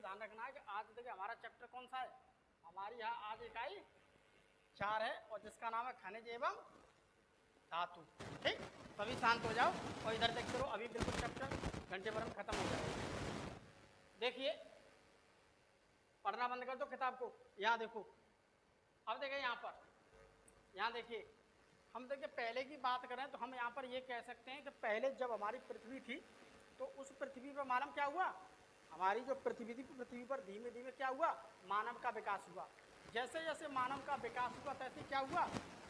ध्यान रखना है कि आज देखिए हमारा चैप्टर कौन सा है, हमारी यहाँ आज इकाई 4 है और जिसका नाम है खनिज एवं धातु। ठीक, सभी शांत हो जाओ और इधर देखते रहो, अभी बिल्कुल चैप्टर घंटे भर में खत्म हो जाएगा। देखिए पढ़ना बंद कर दो किताब को, यहाँ देखो। अब देखिए यहाँ देखिए, हम देखिए पहले की बात करें तो हम यहाँ पर ये कह सकते हैं कि पहले जब हमारी पृथ्वी थी तो उस पृथ्वी पर मानव क्या हुआ, हमारी जो पृथ्वी थी, पृथ्वी पर धीमे धीमे क्या हुआ, मानव का विकास हुआ। जैसे जैसे मानव का विकास हुआ तैसे क्या हुआ,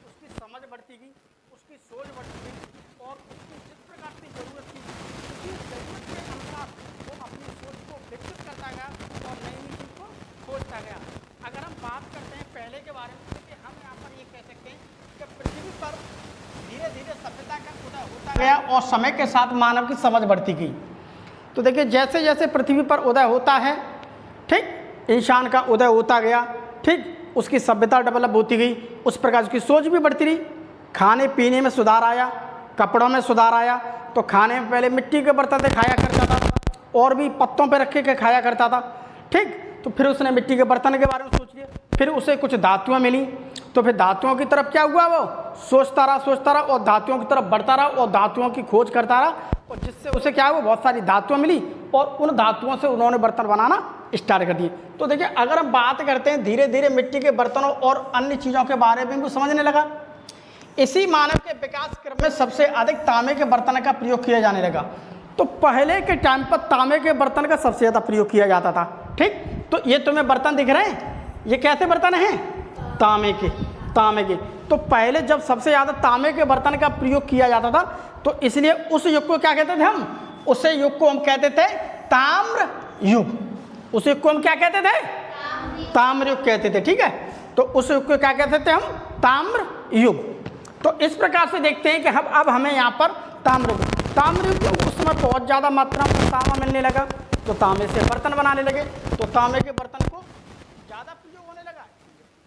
उसकी समझ बढ़ती गई, उसकी सोच बढ़ती गई और उसकी जिस प्रकार की जरूरत थी उसी जरूरत के अनुसार वो अपनी सोच को विकसित करता गया और नई नई चीज को खोजता गया। अगर हम बात करते हैं पहले के बारे में तो हम यहाँ पर ये कह सकते हैं कि पृथ्वी पर धीरे धीरे सभ्यता का उदय होता गया और समय के साथ मानव की समझ बढ़ती गई। तो देखिए जैसे जैसे पृथ्वी पर उदय होता है, ठीक, इंसान का उदय होता गया, ठीक, उसकी सभ्यता डेवलप होती गई, उस प्रकार उसकी सोच भी बढ़ती रही। खाने पीने में सुधार आया, कपड़ों में सुधार आया। तो खाने में पहले मिट्टी के बर्तन से खाया करता था और भी पत्तों पे रख के खाया करता था, ठीक। तो फिर उसने मिट्टी के बर्तन के बारे में सोच लिया, फिर उसे कुछ धातुएं मिली, तो फिर धातुओं की तरफ क्या हुआ, वो सोचता रहा और धातुओं की तरफ बढ़ता रहा और धातुओं की खोज करता रहा और जिससे उसे क्या हुआ, बहुत सारी धातुएं मिली और उन धातुओं से उन्होंने बर्तन बनाना स्टार्ट कर दिए। तो देखिए अगर हम बात करते हैं धीरे धीरे मिट्टी के बर्तनों और अन्य चीज़ों के बारे में भी समझने लगा। इसी मानव के विकास क्रम में सबसे अधिक तांबे के बर्तन का प्रयोग किया जाने लगा। तो पहले के टाइम पर तांबे के बर्तन का सबसे ज़्यादा प्रयोग किया जाता था, ठीक। तो ये तुम्हें बर्तन दिख रहे हैं, ये कैसे बर्तन हैं, तांबे के। तो पहले जब सबसे ज़्यादा तांबे के बर्तन का प्रयोग किया जाता था तो इसलिए उस युग को क्या कहते थे हम, उस युग को हम कहते थे ताम्र युग। उस युग को हम क्या कहते थे, ताम्र युग कहते थे, ठीक है। तो उस युग को क्या कहते थे हम, ताम्र युग। तो इस प्रकार से देखते हैं कि हम अब हमें यहाँ पर ताम्र युग उस समय बहुत ज़्यादा मात्रा में तांबा मिलने लगा तो तांबे से बर्तन बनाने लगे, तो तांबे के बर्तन को ज़्यादा प्रयोग होने लगा,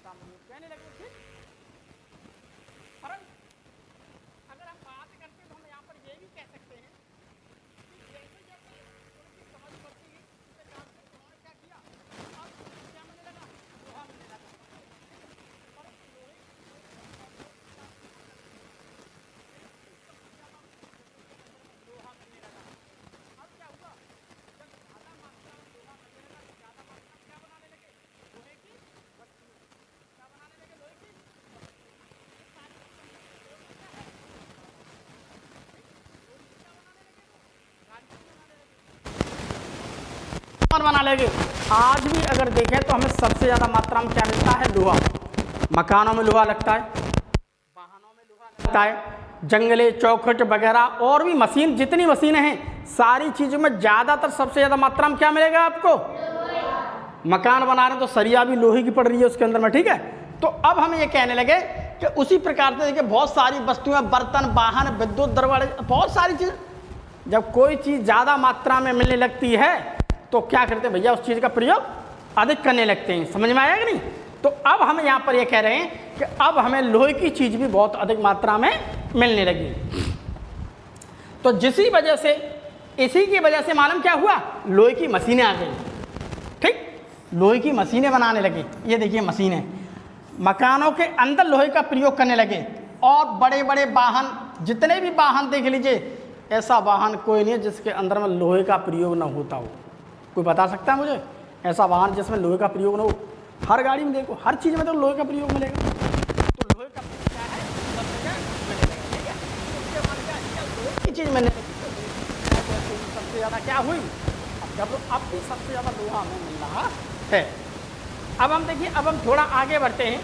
ताम्र युग कहने लगे, ठीक। परंतु अगर हम बात करते हैं तो हम यहाँ पर ये भी कह सकते हैं कि जैसे जैसे उनकी समझ बढ़ती गई उसके हिसाब से उन्होंने क्या किया, अब क्या मिलने लगा, लोहा मिलने लगा। बना लेंगे। आज भी अगर देखें तो हमें सबसे ज़्यादा मात्रा में क्या मिलता है, लोहा। मकानों में लोहा लगता है, वाहनों में लोहा लगता है, जंगले चौखट वगैरह और भी मशीन, जितनी मशीनें हैं सारी चीज़ों में ज़्यादातर सबसे ज़्यादा मात्रा में क्या मिलेगा आपको, मकान बना रहे हैं तो सरिया भी लोहे की पड़ रही है उसके अंदर में, ठीक है। तो अब हम ये कहने लगे कि उसी प्रकार से देखिए बहुत सारी वस्तुएं, बर्तन, वाहन, विद्युत, दरवाजे, बहुत सारी चीज़, जब कोई चीज़ ज़्यादा मात्रा में मिलने लगती है तो क्या करते हैं भैया, उस चीज़ का प्रयोग अधिक करने लगते हैं। समझ में आया कि नहीं। तो अब हम यहाँ पर ये कह रहे हैं कि अब हमें लोहे की चीज़ भी बहुत अधिक मात्रा में मिलने लगी। तो इसी की वजह से मालूम क्या हुआ, लोहे की मशीनें आ गई, ठीक। लोहे की मशीनें बनाने लगे। ये देखिए मशीनें, मकानों के अंदर लोहे का प्रयोग करने लगे और बड़े बड़े वाहन, जितने भी वाहन देख लीजिए, ऐसा वाहन कोई नहीं है जिसके अंदर में लोहे का प्रयोग ना होता हो। कोई बता सकता है मुझे ऐसा वाहन जिसमें लोहे का प्रयोग न हो? हर गाड़ी में देखो, हर चीज़ में तो लोहे का प्रयोग मिलेगा। तो लोहे का क्या है, सब जगह मिलेगा, ठीक है। उसके बाद क्या लोहे की चीज़ मिलने लगी, सबसे ज़्यादा क्या हुई, अब भी सबसे ज़्यादा लोहा हमें मिल रहा है। अब हम देखिए, अब हम थोड़ा आगे बढ़ते हैं।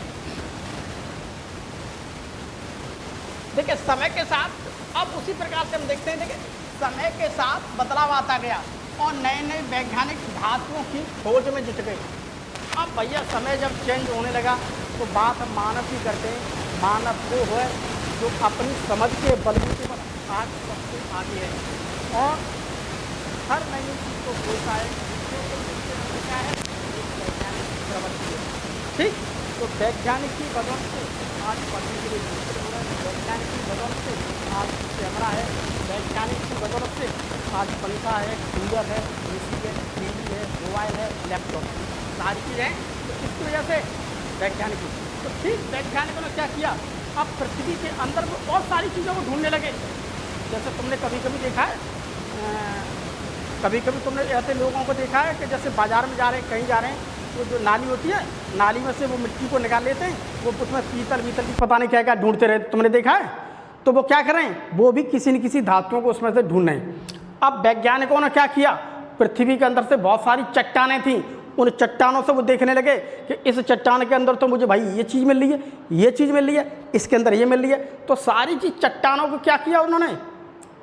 देखिए समय के साथ अब उसी प्रकार से हम देखते हैं, देखिए समय के साथ बदलाव आता गया और नए नए वैज्ञानिक धातुओं की खोज में जुट गए। अब भैया समय जब चेंज होने लगा तो बात हम मानव की करते हैं। मानव वो है जो अपनी समझ के बलबूते पर आज सबसे आगे है और हर नई चीज़ को खोजता है, क्या है, वैज्ञानिक प्रवृत्ति है, ठीक। तो वैज्ञानिक की बदौलत से आज पढ़ने के लिए हो रहा है, वैज्ञानिक की बदौलत से आज कैमरा है, वैज्ञानिक की बदौलत से आज पंखा है, कूलर है, एसी है, टीवी है, मोबाइल है, लैपटॉप, सारी चीज़ें तो किसकी वजह से? वैज्ञानिकों। तो ठीक वैज्ञानिकों ने क्या किया, अब पृथ्वी के अंदर वो बहुत सारी चीज़ों को ढूंढने लगे। जैसे तुमने कभी कभी देखा है, कभी कभी तुमने ऐसे लोगों को देखा है कि जैसे बाज़ार में जा रहे हैं, कहीं जा रहे हैं, तो जो नाली होती है, नाली में से वो मिट्टी को निकाल लेते हैं, वो उसमें पीतल वीतल की पता नहीं क्या क्या ढूंढते रहते, तुमने देखा है? तो वो क्या कर रहे हैं, वो भी किसी न किसी धातुओं को उसमें से ढूंढ रहे हैं। अब वैज्ञानिकों ने क्या किया, पृथ्वी के अंदर से बहुत सारी चट्टानें थीं, उन चट्टानों से वो देखने लगे कि इस चट्टान के अंदर तो मुझे भाई ये चीज़ मिल रही है, ये चीज़ मिल रही है, इसके अंदर ये मिल रही है। तो सारी चीज़ चट्टानों को क्या किया उन्होंने,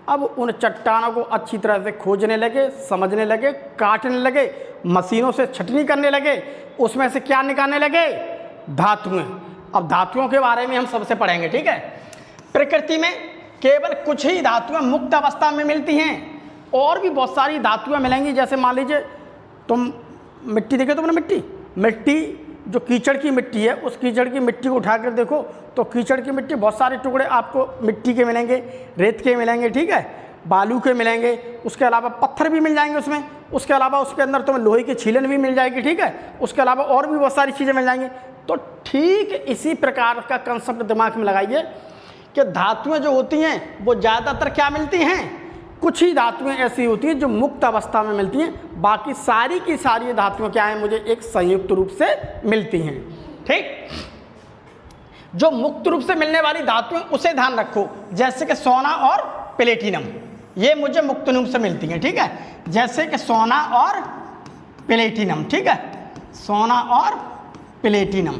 अब उन चट्टानों को अच्छी तरह से खोजने लगे, समझने लगे, काटने लगे, मशीनों से छटनी करने लगे, उसमें से क्या निकालने लगे, धातुएं। अब धातुओं के बारे में हम सबसे पढ़ेंगे, ठीक है। प्रकृति में केवल कुछ ही धातुएं मुक्त अवस्था में मिलती हैं, और भी बहुत सारी धातुएं मिलेंगी। जैसे मान लीजिए तुम मिट्टी देखे, तुमने मिट्टी जो कीचड़ की मिट्टी है, उस कीचड़ की मिट्टी को उठाकर देखो तो कीचड़ की मिट्टी बहुत सारे टुकड़े आपको मिट्टी के मिलेंगे, रेत के मिलेंगे, ठीक है, बालू के मिलेंगे, उसके अलावा पत्थर भी मिल जाएंगे उसमें, उसके अलावा उसके अंदर तुम्हें लोहे की छीलन भी मिल जाएगी, ठीक है, उसके अलावा और भी बहुत सारी चीज़ें मिल जाएंगी। तो ठीक इसी प्रकार का कंसेप्ट दिमाग में लगाइए कि धातुएँ जो होती हैं वो ज़्यादातर क्या मिलती हैं, कुछ ही धातुएं ऐसी होती हैं जो मुक्त अवस्था में मिलती हैं, बाकी सारी की सारी धातुएं क्या हैं, मुझे एक संयुक्त रूप से मिलती हैं, ठीक। जो मुक्त रूप से मिलने वाली धातुएं उसे ध्यान रखो, जैसे कि सोना और प्लेटिनम, ये मुझे मुक्त रूप से मिलती हैं, ठीक है, जैसे कि सोना और प्लेटिनम, ठीक है, सोना और प्लेटिनम।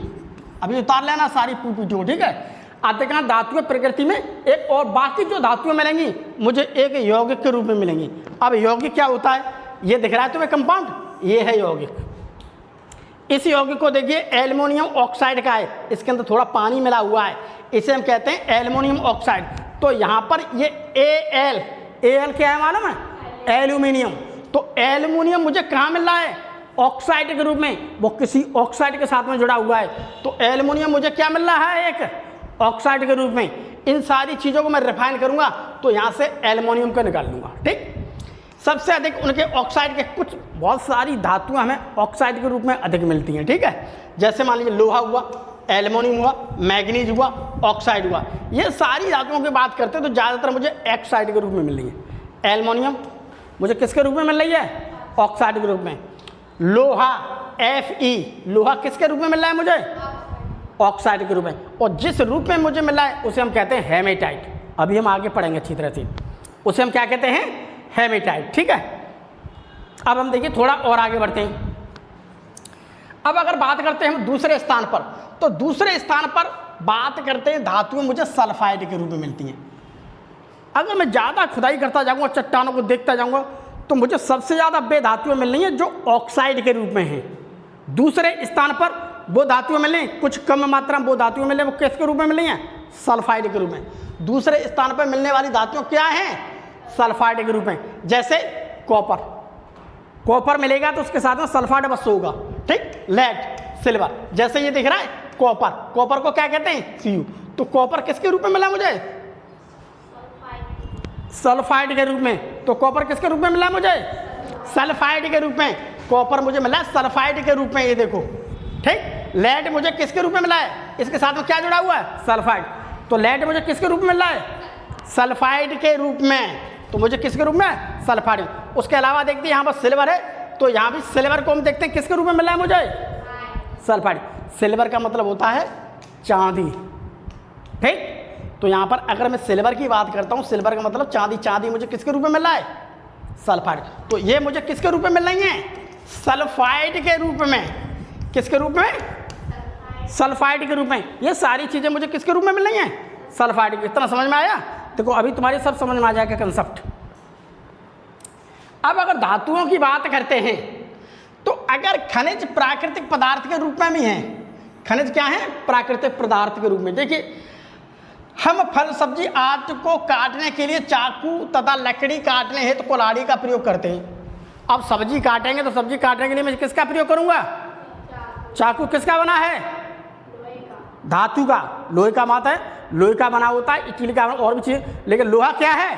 अभी उतार लेना सारी पीपीटी को, ठीक है। आते धातुएं प्रकृति में एक, और बाकी जो धातुएं मिलेंगी मुझे एक यौगिक के रूप में मिलेंगी। अब यौगिक क्या होता है, ये दिख रहा है तुम्हें कंपाउंड, ये है यौगिक। इस यौगिक को देखिए एल्युमिनियम ऑक्साइड का है, इसके अंदर थोड़ा पानी मिला हुआ है, इसे हम कहते हैं एल्युमिनियम ऑक्साइड। तो यहाँ पर ये एल क्या है मालूम है, एल्यूमिनियम। तो एल्युमिनियम मुझे कहाँ मिल रहा है, ऑक्साइड के रूप में, वो किसी ऑक्साइड के साथ में जुड़ा हुआ है। तो एल्युमिनियम मुझे क्या मिल रहा है, एक ऑक्साइड के रूप में। इन सारी चीज़ों को मैं रिफाइन करूंगा तो यहाँ से एल्युमिनियम को निकाल लूँगा, ठीक। सबसे अधिक उनके ऑक्साइड के कुछ बहुत सारी धातुएं हमें ऑक्साइड के रूप में अधिक मिलती हैं, ठीक है। जैसे मान लीजिए लोहा हुआ, एल्युमिनियम हुआ, मैग्नीज हुआ, ऑक्साइड हुआ, ये सारी धातुओं की बात करते हैं तो ज़्यादातर मुझे ऑक्साइड के रूप में मिल रही है। एल्युमिनियम मुझे किसके रूप में मिल रही है, ऑक्साइड के रूप में। लोहा Fe, लोहा किसके रूप में मिल रहा है मुझे, ऑक्साइड के रूप में। और जिस रूप में मुझे मिला है उसे हम कहते हैं हेमेटाइट। अभी हम आगे पढ़ेंगे अच्छी तरह से, उसे हम क्या कहते हैं, हेमेटाइट, ठीक है। अब हम देखिए थोड़ा और आगे बढ़ते हैं। अब अगर बात करते हैं हम दूसरे स्थान पर, तो दूसरे स्थान पर बात करते हैं धातुएं मुझे सल्फाइड के रूप में मिलती हैं। अगर मैं ज़्यादा खुदाई करता जाऊँगा, चट्टानों को देखता जाऊँगा, तो मुझे सबसे ज़्यादा वे धातुएं मिल रही हैं जो ऑक्साइड के रूप में हैं। दूसरे स्थान पर वो धातुएं मिल रही हैं, कुछ कम मात्रा में वो धातुएं मिल रही हैं, वो किसके रूप में मिल रही हैं, सल्फाइड के रूप में। दूसरे स्थान पर मिलने वाली धातुएं क्या हैं, सल्फाइड के रूप में। जैसे कॉपर मिलेगा तो उसके साथ में सल्फाइड बस होगा, ठीक। लेड, सिल्वर, जैसे ये दिख रहा है कॉपर को क्या कहते हैं, Cu। तो कॉपर किसके रूप में मिला मुझे, सल्फाइड के रूप में। तो कॉपर किसके रूप में मिला मुझे, सल्फाइड के रूप में। कॉपर मुझे मिला सल्फाइड के रूप में, ये देखो, ठीक। लेड मुझे किसके रूप में मिला है, इसके साथ में क्या जुड़ा हुआ है, सल्फाइड। तो लेड मुझे किसके रूप में मिल रहा है, सल्फाइड के रूप में। तो मुझे किसके रूप में, सल्फाइड। उसके अलावा देखते हैं यहाँ पर सिल्वर है, तो यहाँ भी सिल्वर को हम देखते हैं किसके रूप में मिल रहा है मुझे, सल्फाइड। सिल्वर का मतलब होता है चांदी, ठीक। तो यहाँ पर अगर मैं सिल्वर की बात करता हूँ, सिल्वर का मतलब चांदी, चांदी मुझे किसके रूप में मिल रहा है, सल्फाइड। तो ये मुझे किसके रूप में मिल रही है, सल्फाइड के रूप में। किसके रूप में, सल्फाइड के रूप में। ये सारी चीज़ें मुझे किसके रूप में मिल रही हैं, सल्फाइड के। इतना समझ में आया, देखो अभी तुम्हारे सब समझ में आ जाएगा कंसेप्ट। अब अगर धातुओं की बात करते हैं तो अगर खनिज प्राकृतिक पदार्थ के रूप में भी हैं, खनिज क्या है, प्राकृतिक पदार्थ के रूप में। देखिए हम फल सब्जी आदि को काटने के लिए चाकू तथा लकड़ी काटने हेतु तो कुल्हाड़ी का प्रयोग करते हैं। अब सब्जी काटेंगे तो सब्जी काटने के लिए मैं किसका प्रयोग करूंगा, चाकू किसका बना है, धातु का, लोहे का माता है, लोहे का बना होता है, स्टील का और भी चीज़। लेकिन लोहा क्या है,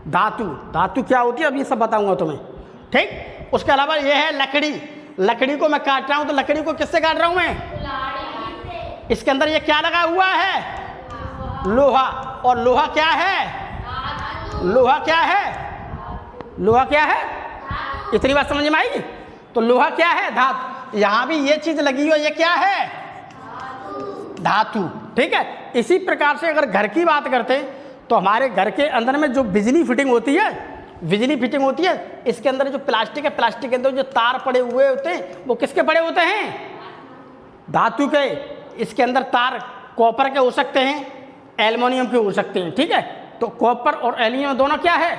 धातु। धातु क्या होती है अब ये सब बताऊंगा तुम्हें, ठीक। उसके अलावा ये है लकड़ी, लकड़ी को मैं काट रहा हूं तो लकड़ी को किससे काट रहा हूं मैं? इसके अंदर ये क्या लगा हुआ है? लोहा। और लोहा क्या है? लोहा क्या है? लोहा क्या है? इतनी बात समझ में आएगी? तो लोहा क्या है? धातु। यहां भी ये चीज लगी हुई, ये क्या है? धातु। ठीक है। इसी प्रकार से अगर घर की बात करते हैं तो हमारे घर के अंदर में जो बिजली फिटिंग होती है, बिजली फिटिंग होती है, इसके अंदर जो प्लास्टिक है, प्लास्टिक के अंदर जो तार पड़े हुए होते हैं वो किसके पड़े होते हैं? धातु के। इसके अंदर तार कॉपर के हो सकते हैं, एल्युमिनियम के हो सकते हैं। ठीक है। तो कॉपर और एल्युमिनियम दोनों क्या है?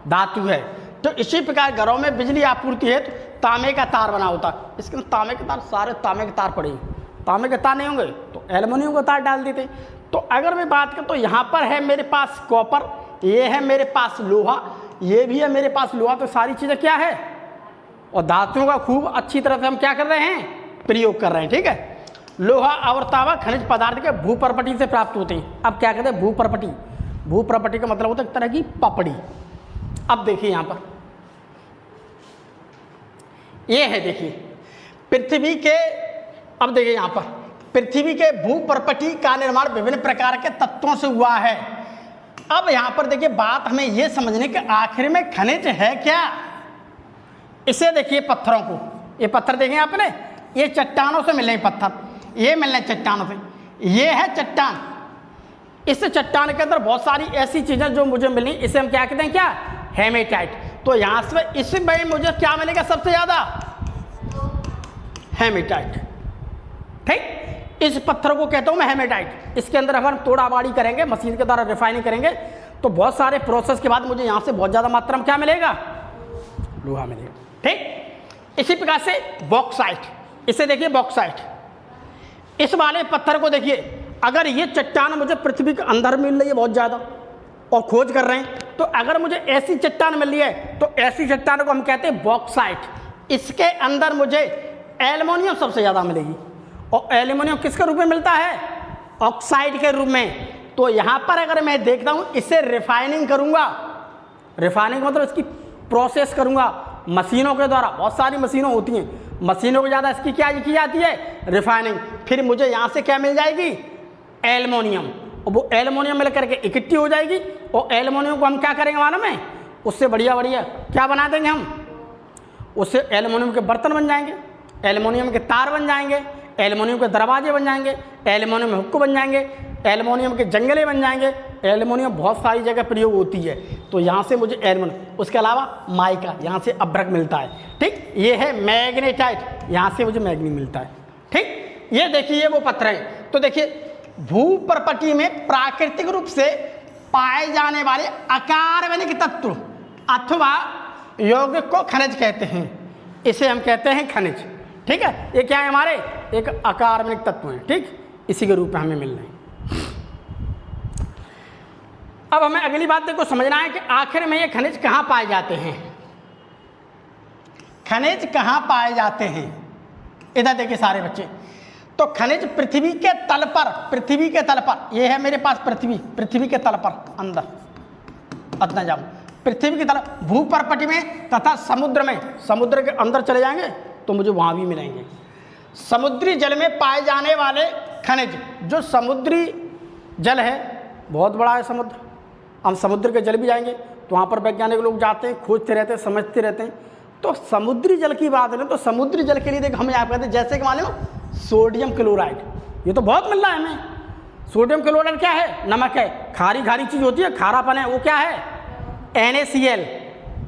धातु है। तो इसी प्रकार घरों में बिजली आपूर्ति है तो तांबे का तार बना होता है। इसके अंदर तांबे के तार, सारे तांबे के तार पड़े, तांबे के तार नहीं होंगे तो एल्युमिनियम का तार डाल देते। तो अगर मैं बात करूं तो यहाँ पर है मेरे पास कॉपर, ये है मेरे पास लोहा, ये भी है मेरे पास लोहा। तो सारी चीज़ें क्या है? और धातुओं का खूब अच्छी तरह से हम क्या कर रहे हैं? प्रयोग कर रहे हैं। ठीक है। लोहा और तांबा खनिज पदार्थ के भू प्रॉपर्टी से प्राप्त होते हैं। अब क्या कहते हैं? भू प्रॉपर्टी। भू प्रॉपर्टी का मतलब होता है एक तरह की पपड़ी। अब देखिए यहाँ पर ये है, देखिए पृथ्वी के, अब देखिए यहाँ पर पृथ्वी के भू प्रॉपर्टी का निर्माण विभिन्न प्रकार के तत्वों से हुआ है। अब यहाँ पर देखिए बात हमें ये समझने के आखिर में खनिज है क्या? इसे देखिए पत्थरों को, ये पत्थर देखें आपने, ये चट्टानों से मिले पत्थर, ये मिलने चट्टानों से, ये है चट्टान। इस चट्टान के अंदर बहुत सारी ऐसी चीजें जो मुझे मिली, इसे हम क्या कहते हैं? क्या? हेमेटाइट। तो यहां से इसमें मुझे क्या मिलेगा सबसे ज्यादा? हेमेटाइट। ठीक। इस पत्थर को कहता हूं मैं हेमेटाइट। इसके अंदर अगर तोड़ा बाड़ी करेंगे, मशीन के द्वारा रिफाइनिंग करेंगे तो बहुत सारे प्रोसेस के बाद मुझे यहां से बहुत ज्यादा मात्रा में क्या मिलेगा? लोहा मिलेगा। ठीक। इसी प्रकार से बॉक्साइट, इसे देखिए बॉक्साइट। इस वाले पत्थर को देखिए, अगर ये चट्टान मुझे पृथ्वी के अंदर मिल रही है बहुत ज्यादा और खोज कर रहे हैं, तो अगर मुझे ऐसी चट्टान मिल रही है तो ऐसी चट्टान को हम कहते हैं बॉक्साइट। इसके अंदर मुझे एल्युमिनियम सबसे ज्यादा मिलेगी, और एल्युमिनियम किसके रूप में मिलता है? ऑक्साइड के रूप में। तो यहां पर अगर मैं देखता हूं, इसे रिफाइनिंग करूंगा, रिफाइनिंग मतलब इसकी प्रोसेस करूंगा मशीनों के द्वारा। बहुत सारी मशीनों होती हैं, मशीनों के ज़्यादा इसकी क्या की जाती है? रिफाइनिंग। फिर मुझे यहाँ से क्या मिल जाएगी? एल्युमिनियम। और वो एल्युमिनियम मिल करके इकट्ठी हो जाएगी, और एल्युमिनियम को हम क्या करेंगे मालूम है? उससे बढ़िया बढ़िया क्या बना देंगे हम? उससे एल्युमिनियम के बर्तन बन जाएंगे, एल्युमिनियम के तार बन जाएंगे, एल्युमिनियम के दरवाजे बन जाएंगे, एल्युमिनियम हुक्के बन जाएंगे, एल्युमिनियम के जंगले बन जाएंगे। एल्युमिनियम बहुत सारी जगह प्रयोग होती है। तो यहाँ से मुझे एल्युमिनियम, उसके अलावा माइका, यहाँ से अभ्रक मिलता है। ठीक। ये है मैग्नेटाइट, यहाँ से मुझे मैग्नी मिलता है। ठीक। ये देखिए वो पत्थर है। तो देखिए भू प्रॉपर्टी में प्राकृतिक रूप से पाए जाने वाले अकार्बनिक तत्व अथवा यौगिक को खनिज कहते हैं। इसे हम कहते हैं खनिज। ठीक है। ये क्या है? हमारे एक अकार्बनिक तत्व है। ठीक। इसी के रूप में हमें मिल रहे हैं। अब हमें अगली बात देखो समझना है कि आखिर में ये खनिज कहाँ पाए जाते हैं? खनिज कहाँ पाए जाते हैं? इधर देखिए सारे बच्चे। तो खनिज पृथ्वी के तल पर, पृथ्वी के तल पर, ये है मेरे पास पृथ्वी, पृथ्वी के तल पर अंदर अतना जाऊं, पृथ्वी की तल भू प्रॉपर्टी में तथा समुद्र में, समुद्र के अंदर चले जाएंगे तो मुझे वहां भी मिलेंगे। समुद्री जल में पाए जाने वाले खनिज, जो समुद्री जल है बहुत बड़ा है समुद्र, हम समुद्र के जल भी जाएंगे तो वहाँ पर वैज्ञानिक लोग जाते हैं, खोजते रहते हैं, समझते रहते हैं। तो समुद्री जल की बात है तो समुद्री जल के लिए देख हम यहाँ कहते हैं, जैसे कि मान लो सोडियम क्लोराइड, ये तो बहुत मिल रहा है हमें। सोडियम क्लोराइड क्या है? नमक है, खारी खारी चीज़ होती है, खारापन है, वो क्या है? NaCl।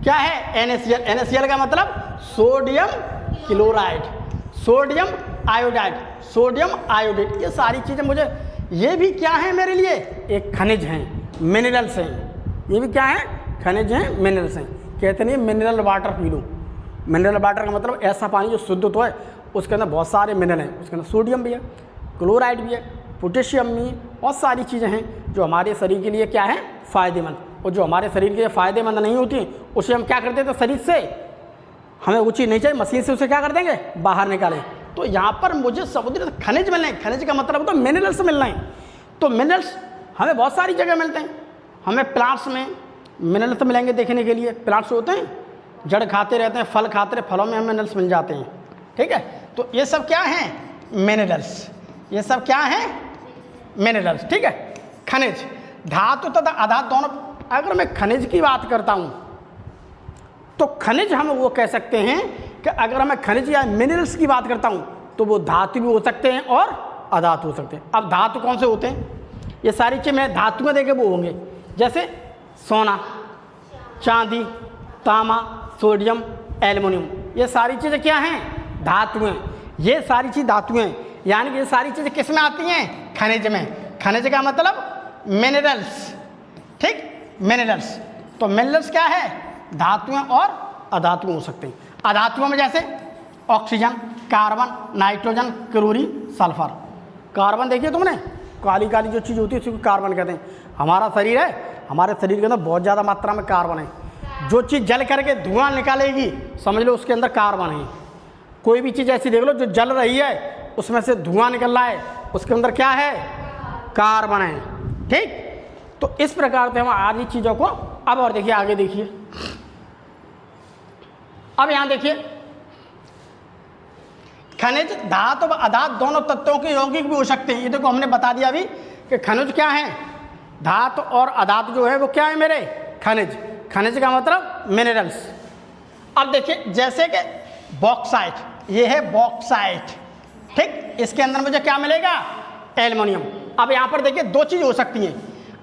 क्या है? NaCl। NaCl का मतलब sodium chloride, sodium iodide, sodium iodate. ये सारी चीज़ें मुझे, ये भी क्या है मेरे लिए? एक खनिज हैं, मिनरल्स हैं। ये भी क्या है? खनिज हैं, मिनरल्स हैं। कहते नहीं mineral water P low. Mineral water का मतलब ऐसा पानी जो शुद्ध तो है, उसके अंदर बहुत सारे मिनरल हैं, उसके अंदर सोडियम भी है, क्लोराइड भी है, पोटेशियम भी है, बहुत सारी चीज़ें हैं जो हमारे शरीर के लिए क्या है? फ़ायदेमंद। और जो हमारे शरीर के लिए फ़ायदेमंद नहीं होती उसे हम क्या करते हैं? तो शरीर से हमें वो चीज़ नहीं चाहिए, मशीन से उसे क्या कर देंगे? बाहर निकालें। तो यहाँ पर मुझे समुद्री खनिज मिल रहे हैं। खनिज का मतलब तो मिनरल्स मिल रहे हैं। तो मिनरल्स हमें बहुत सारी जगह मिलते हैं। हमें प्लांट्स में मिनरल्स मिलेंगे देखने के लिए, प्लांट्स होते हैं जड़ खाते रहते हैं, फल खाते रहते, फलों में हमें मिनरल्स मिल जाते हैं। ठीक है, तो ये सब क्या हैं? मिनरल्स। ये सब क्या हैं? मिनरल्स। ठीक है, खनिज, धातु तथा अधातु दोनों। अगर मैं खनिज की बात करता हूँ तो खनिज हम वो कह सकते हैं कि अगर मैं खनिज या मिनरल्स की बात करता हूँ तो वो धातु भी हो सकते हैं और अधातु हो सकते हैं। अब धातु कौन से होते हैं? ये सारी चीज़ मैं धातु में देखे वो होंगे, जैसे सोना, चांदी, तांबा, सोडियम, एल्युमिनियम। ये सारी चीज़ें क्या हैं? धातुएं। ये सारी चीज़ धातुएं, यानी कि ये सारी चीज़ें किस में आती हैं? खनिज में। खनिज का मतलब मिनरल्स। ठीक, मिनरल्स। तो मिनरल्स क्या है? धातुएं और अधातु हो सकते हैं। अधातुओं में जैसे oxygen, carbon, nitrogen, chlorine, sulphur. Carbon देखिए तुमने, काली काली जो चीज़ होती है उसको कार्बन कहते हैं। हमारा शरीर है, हमारे शरीर के अंदर बहुत ज़्यादा मात्रा में कार्बन है। जो चीज़ जल करके धुआं निकालेगी समझ लो उसके अंदर कार्बन है। कोई भी चीज़ ऐसी देख लो जो जल रही है उसमें से धुआं निकल रहा है, उसके अंदर क्या है? कार्बन है। ठीक, तो इस प्रकार से हम आधी चीज़ों को, अब और देखिए आगे देखिए, अब यहाँ देखिए खनिज धातु व अधातु दोनों तत्वों के यौगिक भी हो सकते हैं। ये देखो हमने बता दिया अभी कि खनिज क्या है? धातु और अधातु जो है वो क्या है मेरे? खनिज। खनिज का मतलब मिनरल्स। अब देखिए जैसे कि बॉक्साइट, ये है बॉक्साइट। ठीक, इसके अंदर मुझे क्या मिलेगा? एल्युमिनियम। अब यहाँ पर देखिए दो चीज़ हो सकती हैं।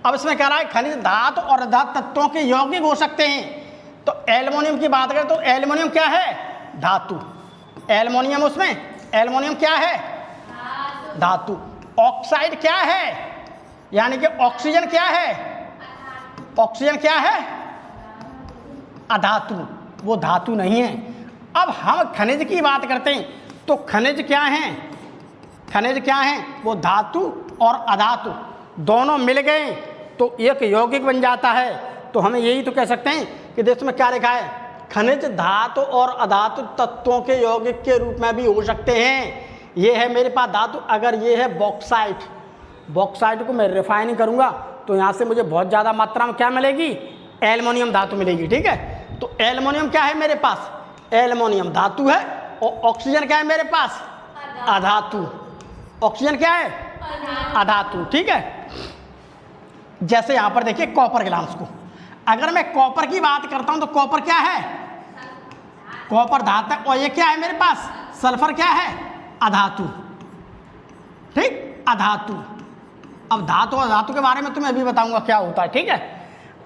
अब इसमें कह रहा है खनिज धातु और अधातु तत्वों के यौगिक हो सकते हैं। तो एल्युमिनियम की बात करें तो एल्युमिनियम क्या है? धातु। एल्युमिनियम, उसमें एल्युमिनियम क्या है? धातु। ऑक्साइड क्या है? यानी कि ऑक्सीजन क्या है? ऑक्सीजन क्या है? अधातु, वो धातु नहीं है। अब हम खनिज की बात करते हैं तो खनिज क्या हैं? खनिज क्या हैं? वो धातु और अधातु दोनों मिल गए तो एक यौगिक बन जाता है। तो हमें यही तो कह सकते हैं कि देखो में क्या लिखा है? खनिज धातु और अधातु तत्वों के यौगिक के रूप में भी हो सकते हैं। ये है मेरे पास धातु। अगर ये है बॉक्साइट, बॉक्साइट को मैं रिफाइन करूँगा तो यहाँ से मुझे बहुत ज़्यादा मात्रा में क्या मिलेगी? एल्युमिनियम धातु मिलेगी। ठीक है, तो एल्युमिनियम क्या है मेरे पास? एल्युमिनियम धातु है। और ऑक्सीजन क्या है मेरे पास? अधातु। ऑक्सीजन क्या है? अधातु। ठीक है, जैसे यहाँ पर देखिए कॉपर ग्लास को, अगर मैं कॉपर की बात करता हूँ तो कॉपर क्या है? कॉपर धातु है। और ये क्या है मेरे पास? सल्फर क्या है? अधातु। ठीक, अधातु। अब धातु और धातु के बारे में तुम्हें अभी बताऊंगा क्या होता है। ठीक है,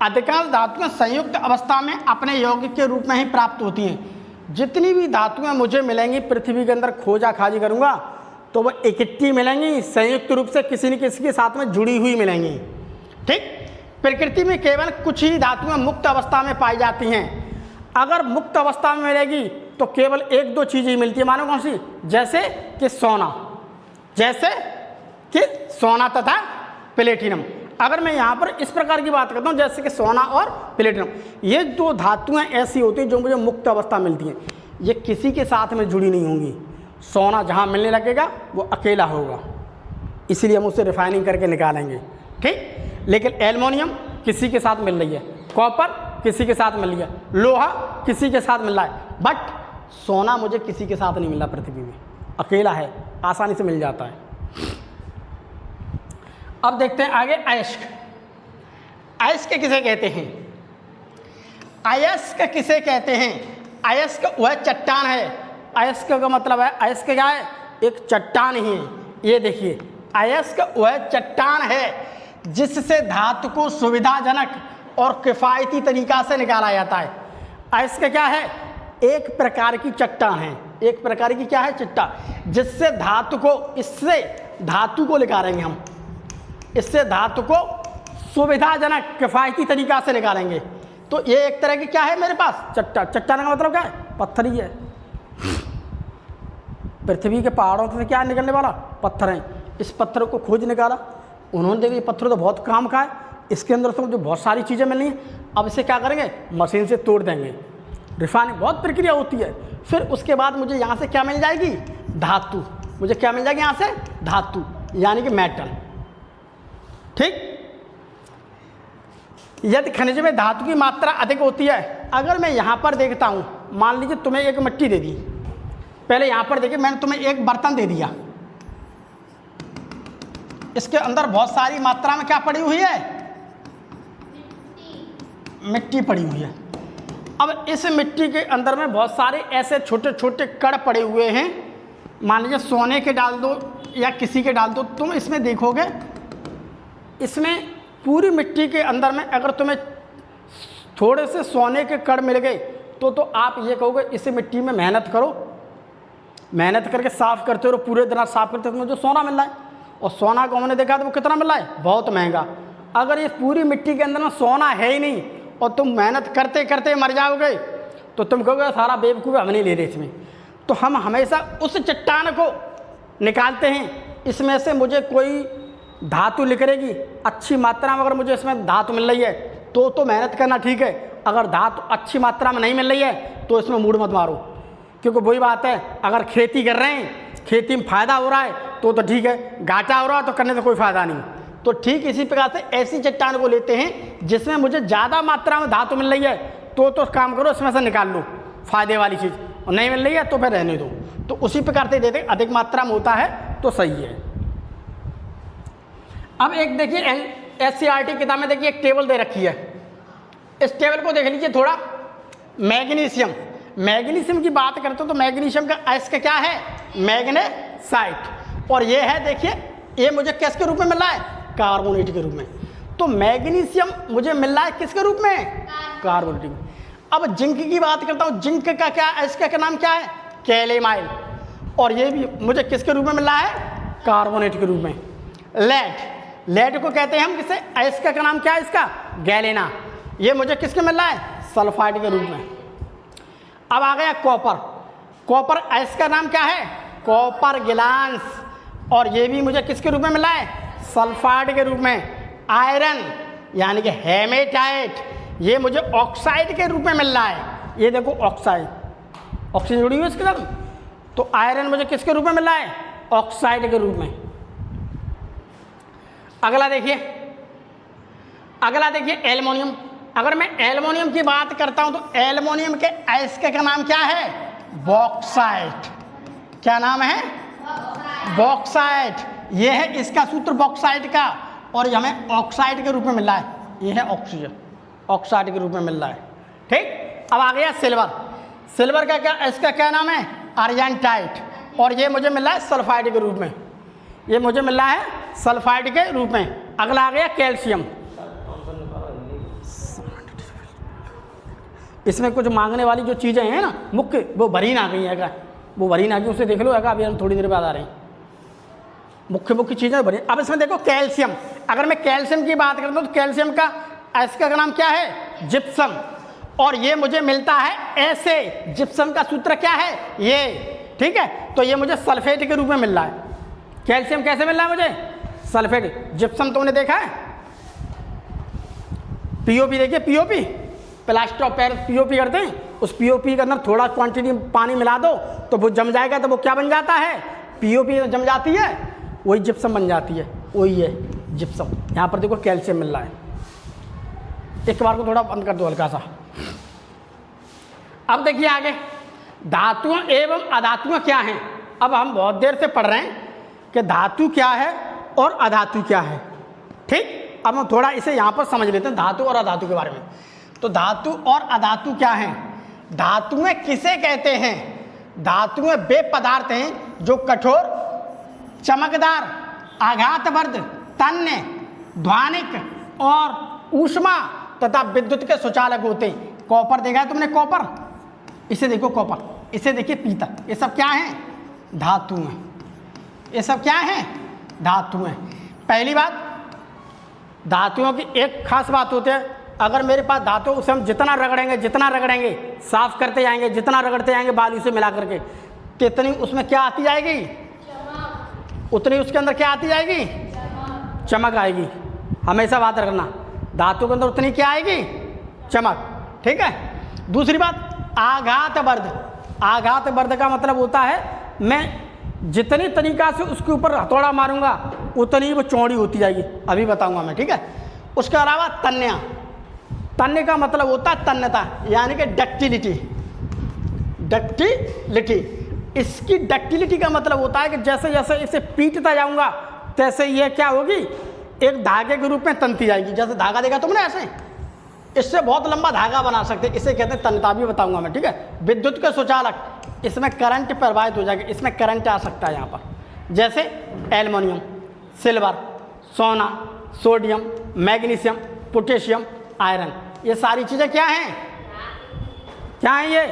अधिकांश धातुएं संयुक्त अवस्था में अपने यौगिक के रूप में ही प्राप्त होती हैं। जितनी भी धातुएं मुझे मिलेंगी पृथ्वी के अंदर खोजा खाजी करूंगा तो वह इकट्ठी मिलेंगी, संयुक्त रूप से किसी न किसी के साथ में जुड़ी हुई मिलेंगी। ठीक, प्रकृति में केवल कुछ ही धातुएं मुक्त अवस्था में पाई जाती हैं। अगर मुक्त अवस्था में मिलेगी तो केवल एक दो चीज़ें मिलती है। मानो कौन सी? जैसे कि सोना, जैसे कि सोना तथा प्लेटिनम। अगर मैं यहाँ पर इस प्रकार की बात करता हूँ जैसे कि सोना और प्लेटिनम, ये दो धातुएं ऐसी होती हैं जो मुझे मुक्त अवस्था मिलती हैं। ये किसी के साथ में जुड़ी नहीं होंगी। सोना जहाँ मिलने लगेगा वो अकेला होगा, इसलिए हम उसे रिफाइनिंग करके निकालेंगे। ठीक, लेकिन एल्युमिनियम किसी के साथ मिल रही है, कॉपर किसी के साथ मिल रही है, लोहा किसी के साथ मिल रहा है, बट सोना मुझे किसी के साथ नहीं मिल रहा। पृथ्वी में अकेला है, आसानी से मिल जाता है। अब देखते हैं आगे अयस्क। अयस्क किसे कहते हैं? अयस्क किसे कहते हैं? अयस्क वह चट्टान है। अयस्क का मतलब है, अयस्क क्या है? एक चट्टान ही है। ये देखिए, अयस्क वह चट्टान है जिससे धातु को सुविधाजनक और किफ़ायती तरीका से निकाला जाता है। अयस्क क्या है? एक प्रकार की चट्टान है। एक प्रकार की क्या है? चट्टान, जिससे धातु को, इससे धातु को निकालेंगे हम, इससे धातु को सुविधाजनक किफ़ायती तरीका से निकालेंगे। तो ये एक तरह की क्या है मेरे पास? चट्टान। चट्टान का मतलब क्या है? पत्थर ही है। पृथ्वी के पहाड़ों से क्या निकलने वाला? पत्थर है। इस पत्थर को खोज निकाला उन्होंने, देखिए ये पत्थर तो बहुत काम का है, इसके अंदर तो मुझे बहुत सारी चीज़ें मिलनी है। अब इसे क्या करेंगे? मशीन से तोड़ देंगे। रिफाइनिंग बहुत प्रक्रिया होती है। फिर उसके बाद मुझे यहाँ से क्या मिल जाएगी? धातु। मुझे क्या मिल जाएगी यहाँ से? धातु, यानी कि मेटल। ठीक, यदि खनिज में धातु की मात्रा अधिक होती है, अगर मैं यहाँ पर देखता हूँ, मान लीजिए तुम्हें एक मिट्टी दे दी, पहले यहाँ पर देखिए मैंने तुम्हें एक बर्तन दे दिया, इसके अंदर बहुत सारी मात्रा में क्या पड़ी हुई है, मिट्टी पड़ी हुई है। अब इस मिट्टी के अंदर में बहुत सारे ऐसे छोटे छोटे कण पड़े हुए हैं, मान लीजिए सोने के डाल दो या किसी के डाल दो, तुम इसमें देखोगे इसमें पूरी मिट्टी के अंदर में अगर तुम्हें थोड़े से सोने के कण मिल गए तो आप ये कहोगे इस मिट्टी में मेहनत करो, मेहनत करके साफ़ करते हो, पूरे दिन साफ़ करते हो, जो सोना मिल रहा है, और सोना को हमने देखा तो वो कितना मिल रहा है, बहुत महंगा। अगर इस पूरी मिट्टी के अंदर में सोना है ही नहीं और तुम मेहनत करते करते मर जाओगे तो तुम कहोगे सारा बेवकूफ़ हम नहीं ले रहे इसमें। तो हम हमेशा उस चट्टान को निकालते हैं, इसमें से मुझे कोई धातु निकलेगी अच्छी मात्रा में, अगर मुझे इसमें धातु मिल रही है तो मेहनत करना ठीक है, अगर धातु अच्छी मात्रा में नहीं मिल रही है तो इसमें मूड मत मारो, क्योंकि वही बात है, अगर खेती कर रहे हैं, खेती में फ़ायदा हो रहा है तो ठीक है, घाटा हो रहा है तो करने से कोई फ़ायदा नहीं। तो ठीक इसी प्रकार से ऐसी चट्टान को लेते हैं जिसमें मुझे ज़्यादा मात्रा में धातु मिल रही है तो काम करो, इसमें से निकाल लो फ़ायदे वाली चीज़, और नहीं मिल रही है तो फिर रहने दो। तो उसी प्रकार से देते अधिक मात्रा में होता है तो सही है। अब एक देखिए SCERT किताब में देखिए एक टेबल दे रखी है, इस टेबल को देख लीजिए थोड़ा। मैग्नीशियम की बात करते हो तो मैग्नीशियम का एस का क्या है, मैग्नेसाइट, और ये है देखिए ये मुझे किसके रूप में मिल रहा है, कार्बोनेट के रूप में। तो मैग्नीशियम मुझे मिल रहा है किसके रूप में, कार्बोनेट में। अब जिंक की बात करता हूँ, जिंक का क्या, इसका क्या नाम क्या है, कैलेमाइल, और ये भी मुझे किसके रूप में मिल रहा है, कार्बोनेट के रूप में। लेड को कहते हैं हम किसे, इसका क्या नाम क्या है, इसका गैलेना, ये मुझे किसके मिल रहा है, सल्फाइड के रूप में। अब आ गया कॉपर, इसका नाम क्या है, कॉपर गिलांस, और ये भी मुझे किसके रूप में मिला है, सल्फाइड के रूप में। आयरन यानी कि हेमेटाइट, ये मुझे ऑक्साइड के रूप में मिल रहा है, ये देखो ऑक्साइड, ऑक्सीजन जुड़ी हुई है इसके साथ, तो आयरन मुझे किसके रूप में मिल रहा है, ऑक्साइड के रूप में। अगला देखिए एल्युमिनियम। अगर मैं एल्युमिनियम की बात करता हूं तो एल्युमिनियम के अयस्क का नाम क्या है, बॉक्साइट। क्या नाम है, बॉक्साइट, ये है इसका सूत्र बॉक्साइट का, और ये हमें ऑक्साइड के रूप में मिल रहा है, ये है ऑक्सीजन, ऑक्साइड के रूप में मिल रहा है। ठीक, अब आ गया सिल्वर का क्या, इसका क्या नाम है, अर्जेंटाइट, और ये मुझे मिल रहा है सल्फाइड के रूप में, ये मुझे मिल रहा है सल्फाइड के रूप में। अगला आ गया कैल्शियम, इसमें कुछ मांगने वाली जो चीज़ें हैं ना मुख्य, वो भरी ना गई है, वो भरी ना गई, उसे देख लो, अभी हम थोड़ी देर बाद आ रहे हैं, मुख्य चीज़ें भरी। अब इसमें देखो कैल्शियम, अगर मैं कैल्शियम की बात करता हूँ तो कैल्शियम का इसका नाम क्या है, जिप्सम, और ये मुझे मिलता है ऐसे, जिप्सम का सूत्र क्या है, ये। ठीक है, तो ये मुझे सल्फेट के रूप में मिल रहा है। कैल्शियम कैसे मिल रहा है मुझे, सल्फेट। जिप्सम तुमने देखा है, पीओपी देखिए, POP plaster of Paris POP करते हैं, उस पीओपी के अंदर थोड़ा क्वांटिटी पानी मिला दो तो वो जम जाएगा, तो वो क्या बन जाता है, पीओपी जम जाती है, वही जिप्सम बन जाती है, वही है जिप्सम। यहाँ पर देखो कैल्शियम मिल रहा है, एक बार को थोड़ा बंद कर दो हल्का सा। अब देखिए आगे, धातुओं एवं अधातुओं क्या हैं। अब हम बहुत देर से पढ़ रहे हैं कि धातु क्या है और अधातु क्या है। ठीक, अब हम थोड़ा इसे यहाँ पर समझ लेते हैं धातु और अधातु के बारे में। तो धातु और अधातु क्या हैं, धातुएं किसे कहते हैं, धातुएं वे पदार्थ हैं जो कठोर, चमकदार, आघातवर्ध, तन्य, ध्वनिक और ऊष्मा तथा विद्युत के सुचालक होते हैं। कॉपर देखा है तुमने, कॉपर, इसे देखो कॉपर, इसे देखिए पीतल, ये सब क्या हैं, धातु हैं, ये सब क्या हैं, धातु हैं। पहली बात, धातुओं की एक खास बात होती है, अगर मेरे पास धातु, उसे हम जितना रगड़ेंगे साफ करते जाएंगे, जितना रगड़ते जाएंगे बालू से मिला करके, कितनी उसमें क्या आती जाएगी, उतनी उसके अंदर क्या आती जाएगी, चमक आएगी। हमेशा बात रखना, धातु के अंदर उतनी क्या आएगी, चमक। ठीक है, दूसरी बात, आघातवर्ध। आघातवर्ध का मतलब होता है मैं जितनी तरीका से उसके ऊपर हथौड़ा मारूंगा उतनी वो चौड़ी होती जाएगी, अभी बताऊंगा मैं। ठीक है, उसके अलावा तन्या, तन्य का मतलब होता है तन्यता, यानी कि डक्टिलिटी। डक्टिलिटी, इसकी डक्टिलिटी का मतलब होता है कि जैसे जैसे इसे पीटता जाऊंगा तैसे ये क्या होगी, एक धागे के रूप में तनती जाएगी। जैसे धागा देखा तुमने ऐसे, इससे बहुत लंबा धागा बना सकते हैं, इसे कहते हैं तन्यता, भी बताऊंगा मैं, ठीक है। विद्युत के सुचालक, इसमें करंट प्रवाहित हो जाएगा, इसमें करंट आ सकता है यहाँ पर। जैसे एल्युमिनियम, सिल्वर, सोना, सोडियम, मैग्नीशियम, पोटेशियम, आयरन, ये सारी चीज़ें क्या हैं, क्या हैं ये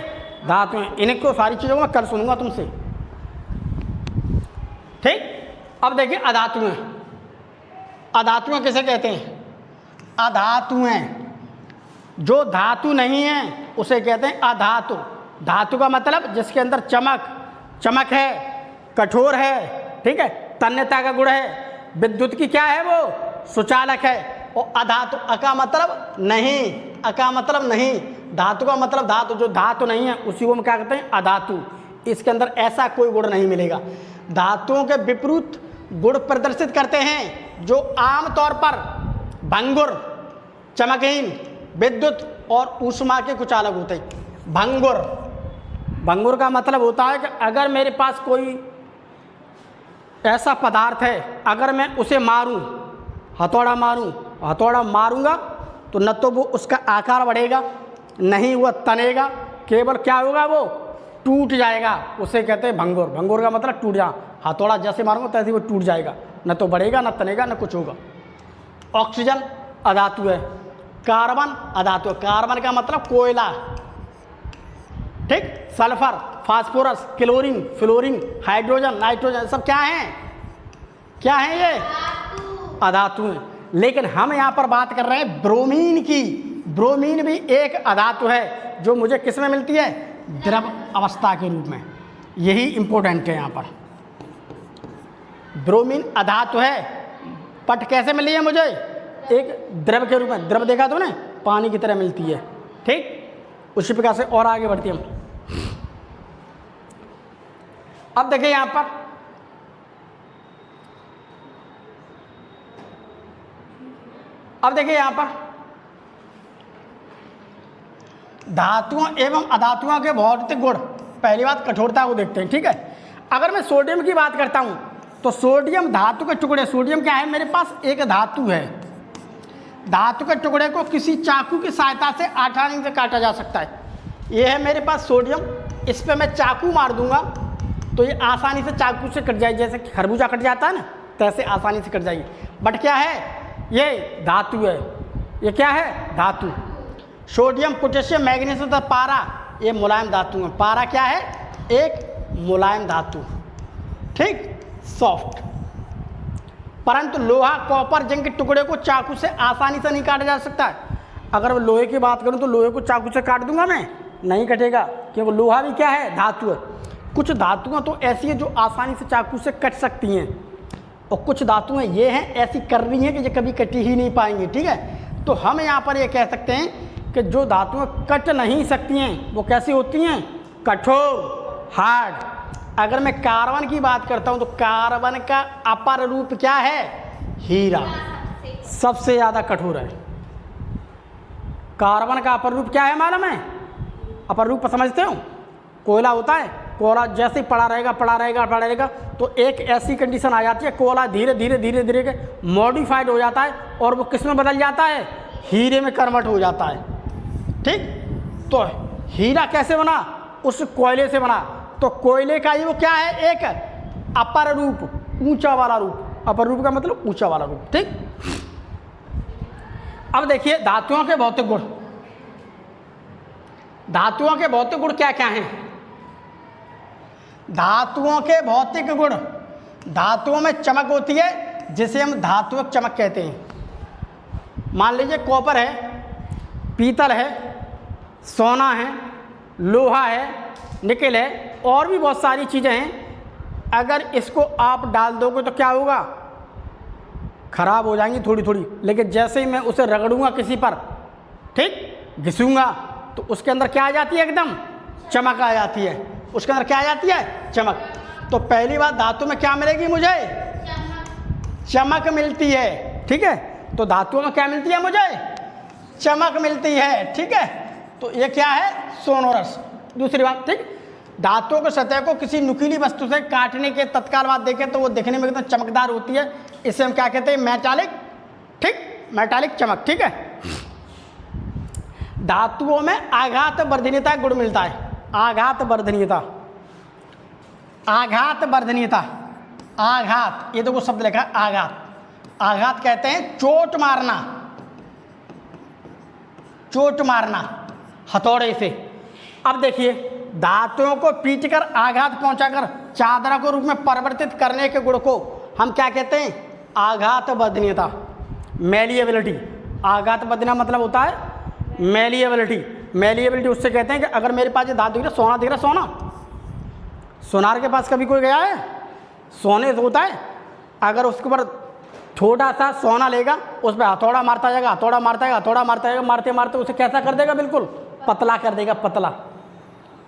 धातु हैं। इनको सारी चीज़ों को मैं कल सुनूंगा तुमसे, ठीक। अब देखिए अधातुएं, अधातुएं किसे कहते हैं, अधातुएं। जो धातु नहीं है उसे कहते हैं अधातु। धातु का मतलब जिसके अंदर चमक है, कठोर है, ठीक है, तन्यता का गुण है, विद्युत की क्या है वो सुचालक है। और अधातु, अका मतलब नहीं, अका मतलब नहीं, धातु का मतलब धातु, जो धातु नहीं है उसी को हम क्या कहते हैं अधातु। इसके अंदर ऐसा कोई गुण नहीं मिलेगा। धातुओं के विपरीत गुण प्रदर्शित करते हैं जो आमतौर पर भंगुर, चमकहीन, विद्युत और ऊष्मा के कुछ अलग होते हैं। भंगुर, भंगुर का मतलब होता है कि अगर मेरे पास कोई ऐसा पदार्थ है, अगर मैं उसे मारूं, हथौड़ा मारूं, हथौड़ा मारूंगा तो न तो वो उसका आकार बढ़ेगा, नहीं वो तनेगा, केवल क्या होगा वो टूट जाएगा, उसे कहते हैं भंगुर। भंगुर का मतलब टूट जा, हथौड़ा जैसे मारूंगा तैसे वो टूट जाएगा, न तो बढ़ेगा, न तनेगा, न कुछ होगा। ऑक्सीजन अधातु है, कार्बन अधातु है, कार्बन का मतलब कोयला, ठीक। Sulphur, phosphorus, chlorine, fluorine, hydrogen, nitrogen, सब क्या हैं, क्या हैं ये अधातु हैं। लेकिन हम यहाँ पर बात कर रहे हैं ब्रोमीन की। ब्रोमीन भी एक अधातु है जो मुझे किस में मिलती है, द्रव अवस्था के रूप में। यही इंपॉर्टेंट है यहाँ पर, ब्रोमीन अधातु है, पट कैसे मिली है मुझे, एक द्रव के रूप में। द्रव देखा तुमने, पानी की तरह मिलती है, ठीक। उसी प्रकार से और आगे बढ़ती हम। अब देखिए यहाँ पर धातुओं एवं अधातुओं के भौतिक गुण। पहली बात कठोरता को देखते हैं, ठीक है। अगर मैं सोडियम की बात करता हूं तो सोडियम धातु के टुकड़े, सोडियम क्या है, मेरे पास एक धातु है, धातु के टुकड़े को किसी चाकू की सहायता से आसानी से काटा जा सकता है। ये है मेरे पास सोडियम, इस पर मैं चाकू मार दूंगा तो ये आसानी से चाकू से कट जाएगी, जैसे खरबूजा कट जाता है ना, तैसे आसानी से कट जाएगी। बट क्या है, ये धातु है, ये क्या है धातु। सोडियम, पोटेशियम, मैग्नीशियम तथा पारा, ये मुलायम धातु है। पारा क्या है, एक मुलायम धातु, ठीक, सॉफ्ट। परंतु लोहा, कॉपर, जिंक के टुकड़े को चाकू से आसानी से नहीं काटा जा सकता है। अगर मैं लोहे की बात करूं तो लोहे को चाकू से काट दूंगा मैं, नहीं कटेगा, क्योंकि लोहा भी क्या है धातु है। कुछ धातुएं तो ऐसी है जो आसानी से चाकू से कट सकती हैं, और कुछ धातुएं ये हैं ऐसी कर रही हैं कि ये कभी कटी ही नहीं पाएंगी, ठीक है। तो हम यहाँ पर ये कह सकते हैं कि जो धातुएं कट नहीं सकती हैं वो कैसी होती हैं, कठोर, हार्ड। अगर मैं कार्बन की बात करता हूँ तो कार्बन का अपर रूप क्या है, हीरा, सबसे ज़्यादा कठोर है। कार्बन का अपर रूप क्या है मालूम है, अपर रूप समझते हो, कोयला होता है, कोयला जैसे ही पड़ा रहेगा तो एक ऐसी कंडीशन आ जाती है, कोयला धीरे धीरे मॉडिफाइड हो जाता है और वो किस में बदल जाता है, हीरे में कन्वर्ट हो जाता है, ठीक। तो हीरा कैसे बना, उस कोयले से बना। तो कोयले का ही वो क्या है, एक अपर रूप, ऊंचा वाला रूप। अपर रूप का मतलब ऊंचा वाला रूप, ठीक। अब देखिए धातुओं के भौतिक गुण। धातुओं के भौतिक गुण क्या क्या हैं, धातुओं के भौतिक गुण। धातुओं में चमक होती है जिसे हम धात्विक चमक कहते हैं। मान लीजिए कॉपर है, पीतल है, सोना है, लोहा है, निकेल है, और भी बहुत सारी चीज़ें हैं। अगर इसको आप डाल दोगे तो क्या होगा, खराब हो जाएंगी थोड़ी थोड़ी, लेकिन जैसे ही मैं उसे रगड़ूंगा किसी पर, ठीक, घिसूंगा, तो उसके अंदर क्या आ जाती है, एकदम चमक आ जाती है। उसके अंदर क्या आ जाती है, चमक। तो पहली बात धातु में क्या मिलेगी मुझे, चमक मिलती है, ठीक है। तो धातुओं में क्या मिलती है मुझे, चमक मिलती है, ठीक है। तो ये क्या है, सोनोरस। दूसरी बात, ठीक, धातुओं की सतह को किसी नुकीली वस्तु से काटने के तत्काल बाद देखें तो वो दिखने में एकदम चमकदार होती है, इसे हम क्या कहते हैं, मेटालिक, ठीक, मेटालिक चमक, ठीक है। धातुओं में आघात वर्धनीयता गुण मिलता है, आघात वर्धनीयता, आघात वर्धनीयता, आघात, ये देखो शब्द लिखा है आघात, आघात कहते हैं चोट मारना, चोट मारना हथौड़े से। अब देखिए, धातुओं को पीटकर आघात पहुंचाकर चादरा के रूप में परिवर्तित करने के गुण को हम क्या कहते हैं, आघात वर्धनीयता, मेलिएबिलिटी। आघात वर्धनीयता मतलब होता है मेलिएबिलिटी। मेलिएबिलिटी उससे कहते हैं कि अगर मेरे पास ये धातु दिख रहा, सोना दिख रहा, सोना, सोनार के पास कभी कोई गया है, सोने से होता है, अगर उसके ऊपर छोटा सा सोना लेगा, उस पर हथौड़ा मारता जाएगा, हथौड़ा मारता जाएगा, हथौड़ा मारता जाएगा, मारते मारते उसे कैसा कर देगा, बिल्कुल पतला कर देगा, पतला,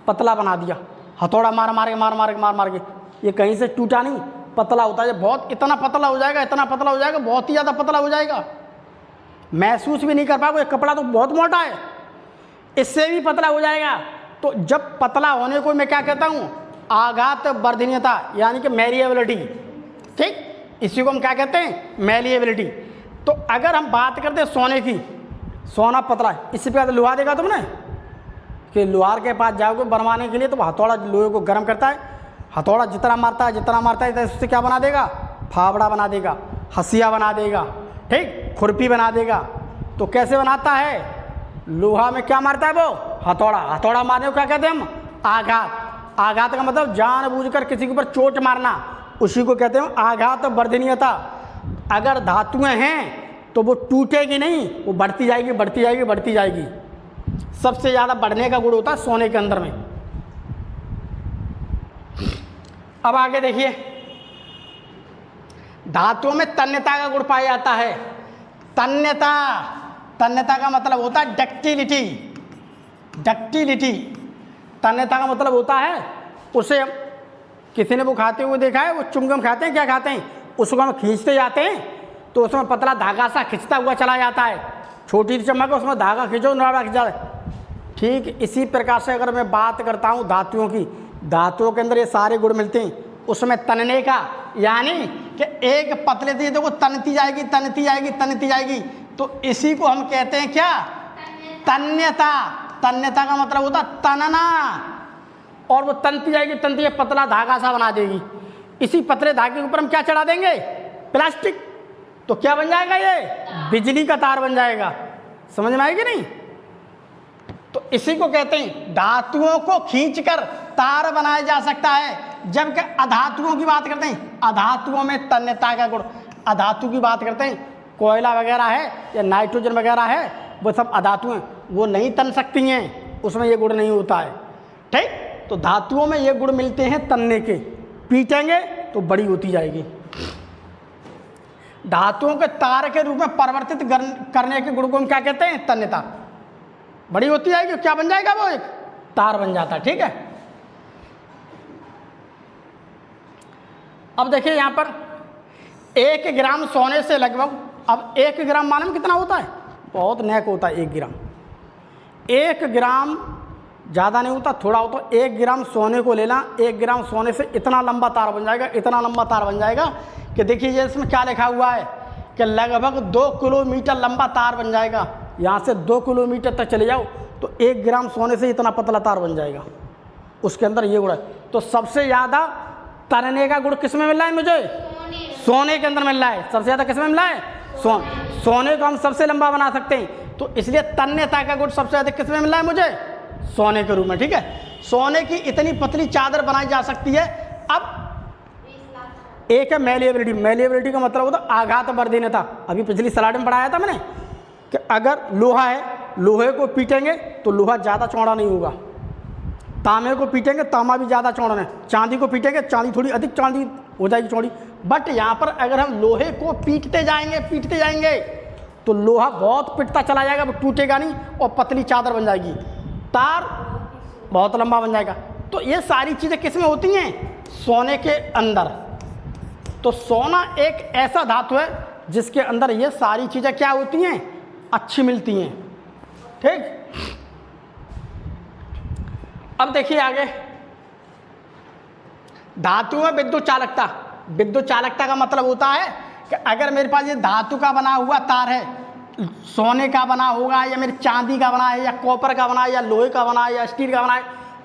पतला बना दिया, हथौड़ा मार मार के मार मार के मार मार के, ये कहीं से टूटा नहीं, पतला होता है, बहुत इतना पतला हो जाएगा, इतना पतला हो जाएगा, बहुत ही ज़्यादा पतला हो जाएगा, महसूस भी नहीं कर पाओगे, कपड़ा तो बहुत मोटा है, इससे भी पतला हो जाएगा। तो जब पतला होने को मैं क्या कहता हूँ, आघात वर्धनीयता, यानी कि मेलिएबिलिटी, ठीक, इसी को हम क्या कहते हैं, मेलिएबिलिटी। तो अगर हम बात करते हैं सोने की, सोना पतला है, इसी प्रकार लोहा देखा तुमने कि लोहार के पास जाओगे बनवाने के लिए तो हथौड़ा लोहे को गर्म करता है, हथौड़ा जितना मारता है जितना मारता है उससे क्या बना देगा, फावड़ा बना देगा, हसिया बना देगा, ठीक, खुरपी बना देगा। तो कैसे बनाता है, लोहा में क्या मारता है वो, हथौड़ा, हथौड़ा मारने को क्या कहते हैं हम, आघात। आघात का मतलब जानबूझकर किसी के ऊपर चोट मारना, उसी को कहते हैं आघात वर्धनीयता। अगर धातुएं हैं तो वो टूटेगी नहीं, वो बढ़ती जाएगी, बढ़ती जाएगी, बढ़ती जाएगी। सबसे ज़्यादा बढ़ने का गुण होता है सोने के अंदर में। अब आगे देखिए, धातुओं में तन्यता का गुण पाया जाता है। तन्यता, तन्यता का मतलब होता है डक्टिलिटी, डक्टिलिटी। तन्यता का मतलब होता है, उसे किसी ने वो खाते हुए देखा है, वो चुंगम खाते हैं, क्या खाते हैं, उसको हम खींचते जाते हैं तो उसमें पतला धागा सा खिंचता हुआ चला जाता है, छोटी सी चम्मच उसमें धागा खींचो, नाड़ा खिंच जाए। ठीक इसी प्रकार से अगर मैं बात करता हूँ धातुओं की, धातुओं के अंदर ये सारे गुण मिलते हैं, उसमें तनने का, यानी कि एक पतले से देखो तनती जाएगी, तनती जाएगी, तनती जाएगी, तो इसी को हम कहते हैं क्या, तन्यता। तन्यता का मतलब होता है तनना, और वो तनती जाएगी, तनती जाएगी, पतला धागा सा बना देगी। इसी पतले धागे के ऊपर हम क्या चढ़ा देंगे, प्लास्टिक, तो क्या बन जाएगा, ये बिजली का तार बन जाएगा। समझ में आएगी नहीं? तो इसी को कहते हैं धातुओं को खींचकर तार बनाया जा सकता है। जबकि अधातुओं की बात करते हैं, अधातुओं में तन्यता का गुण, अधातु की बात करते हैं, कोयला वगैरह है या नाइट्रोजन वगैरह है, वो सब अधातु हैं, वो नहीं तन सकती हैं, उसमें ये गुण नहीं होता है। ठीक, तो धातुओं में ये गुण मिलते हैं तनने के, पीटेंगे तो बड़ी होती जाएगी। धातुओं के तार के रूप में परिवर्तित करने के गुण को हम क्या कहते हैं, तन्यता। बड़ी होती जाएगी, क्या बन जाएगा, वो एक तार बन जाता है। ठीक है, अब देखिए यहाँ पर 1 ग्राम सोने से लगभग, अब 1 ग्राम मालूम कितना होता है, बहुत नेक होता है 1 ग्राम। 1 ग्राम ज़्यादा नहीं होता, थोड़ा होता। 1 ग्राम सोने को लेना, 1 ग्राम सोने से इतना लंबा तार बन जाएगा, इतना लंबा तार बन जाएगा कि देखिए इसमें क्या लिखा हुआ है कि लगभग 2 किलोमीटर लंबा तार बन जाएगा। यहाँ से 2 किलोमीटर तक चले जाओ तो 1 ग्राम सोने से इतना पतला तार बन जाएगा, उसके अंदर ये गुण है। तो सबसे ज़्यादा तनने का गुण किस में मिल रहा है मुझे, सोने के अंदर मिल रहा है। सबसे ज़्यादा किस में मिल रहा है, सोने को हम सबसे लंबा बना सकते हैं, तो इसलिए तन्यता का गुण सबसे ज़्यादा किस में मिल रहा है मुझे, सोने के रूप में। ठीक है, सोने की इतनी पतली चादर बनाई जा सकती है। अब एक है मेलिएबिलिटी, मेलिएबिलिटी का मतलब होता है आघात वर्धनीयता। अभी पिछली स्लाइड में पढ़ाया था मैंने कि अगर लोहा है, लोहे को पीटेंगे तो लोहा ज़्यादा चौड़ा नहीं होगा, तांबे को पीटेंगे तांबा भी ज़्यादा चौड़ा नहीं, चांदी को पीटेंगे चांदी थोड़ी अधिक चांदी हो जाएगी चौड़ी। बट यहाँ पर अगर हम लोहे को पीटते जाएंगे तो लोहा बहुत पिटता चला जाएगा, वो टूटेगा नहीं और पतली चादर बन जाएगी, तार बहुत लंबा बन जाएगा। तो ये सारी चीज़ें किस में होती हैं, सोने के अंदर। तो सोना एक ऐसा धातु है जिसके अंदर ये सारी चीज़ें क्या होती हैं, अच्छी मिलती हैं। ठीक। अब देखिए आगे, धातु में विद्युत चालकता। विद्युत चालकता का मतलब होता है कि अगर मेरे पास ये धातु का बना हुआ तार है, सोने का बना होगा या मेरे चांदी का बना है या कॉपर का बना है या लोहे का बना है या स्टील का बना है,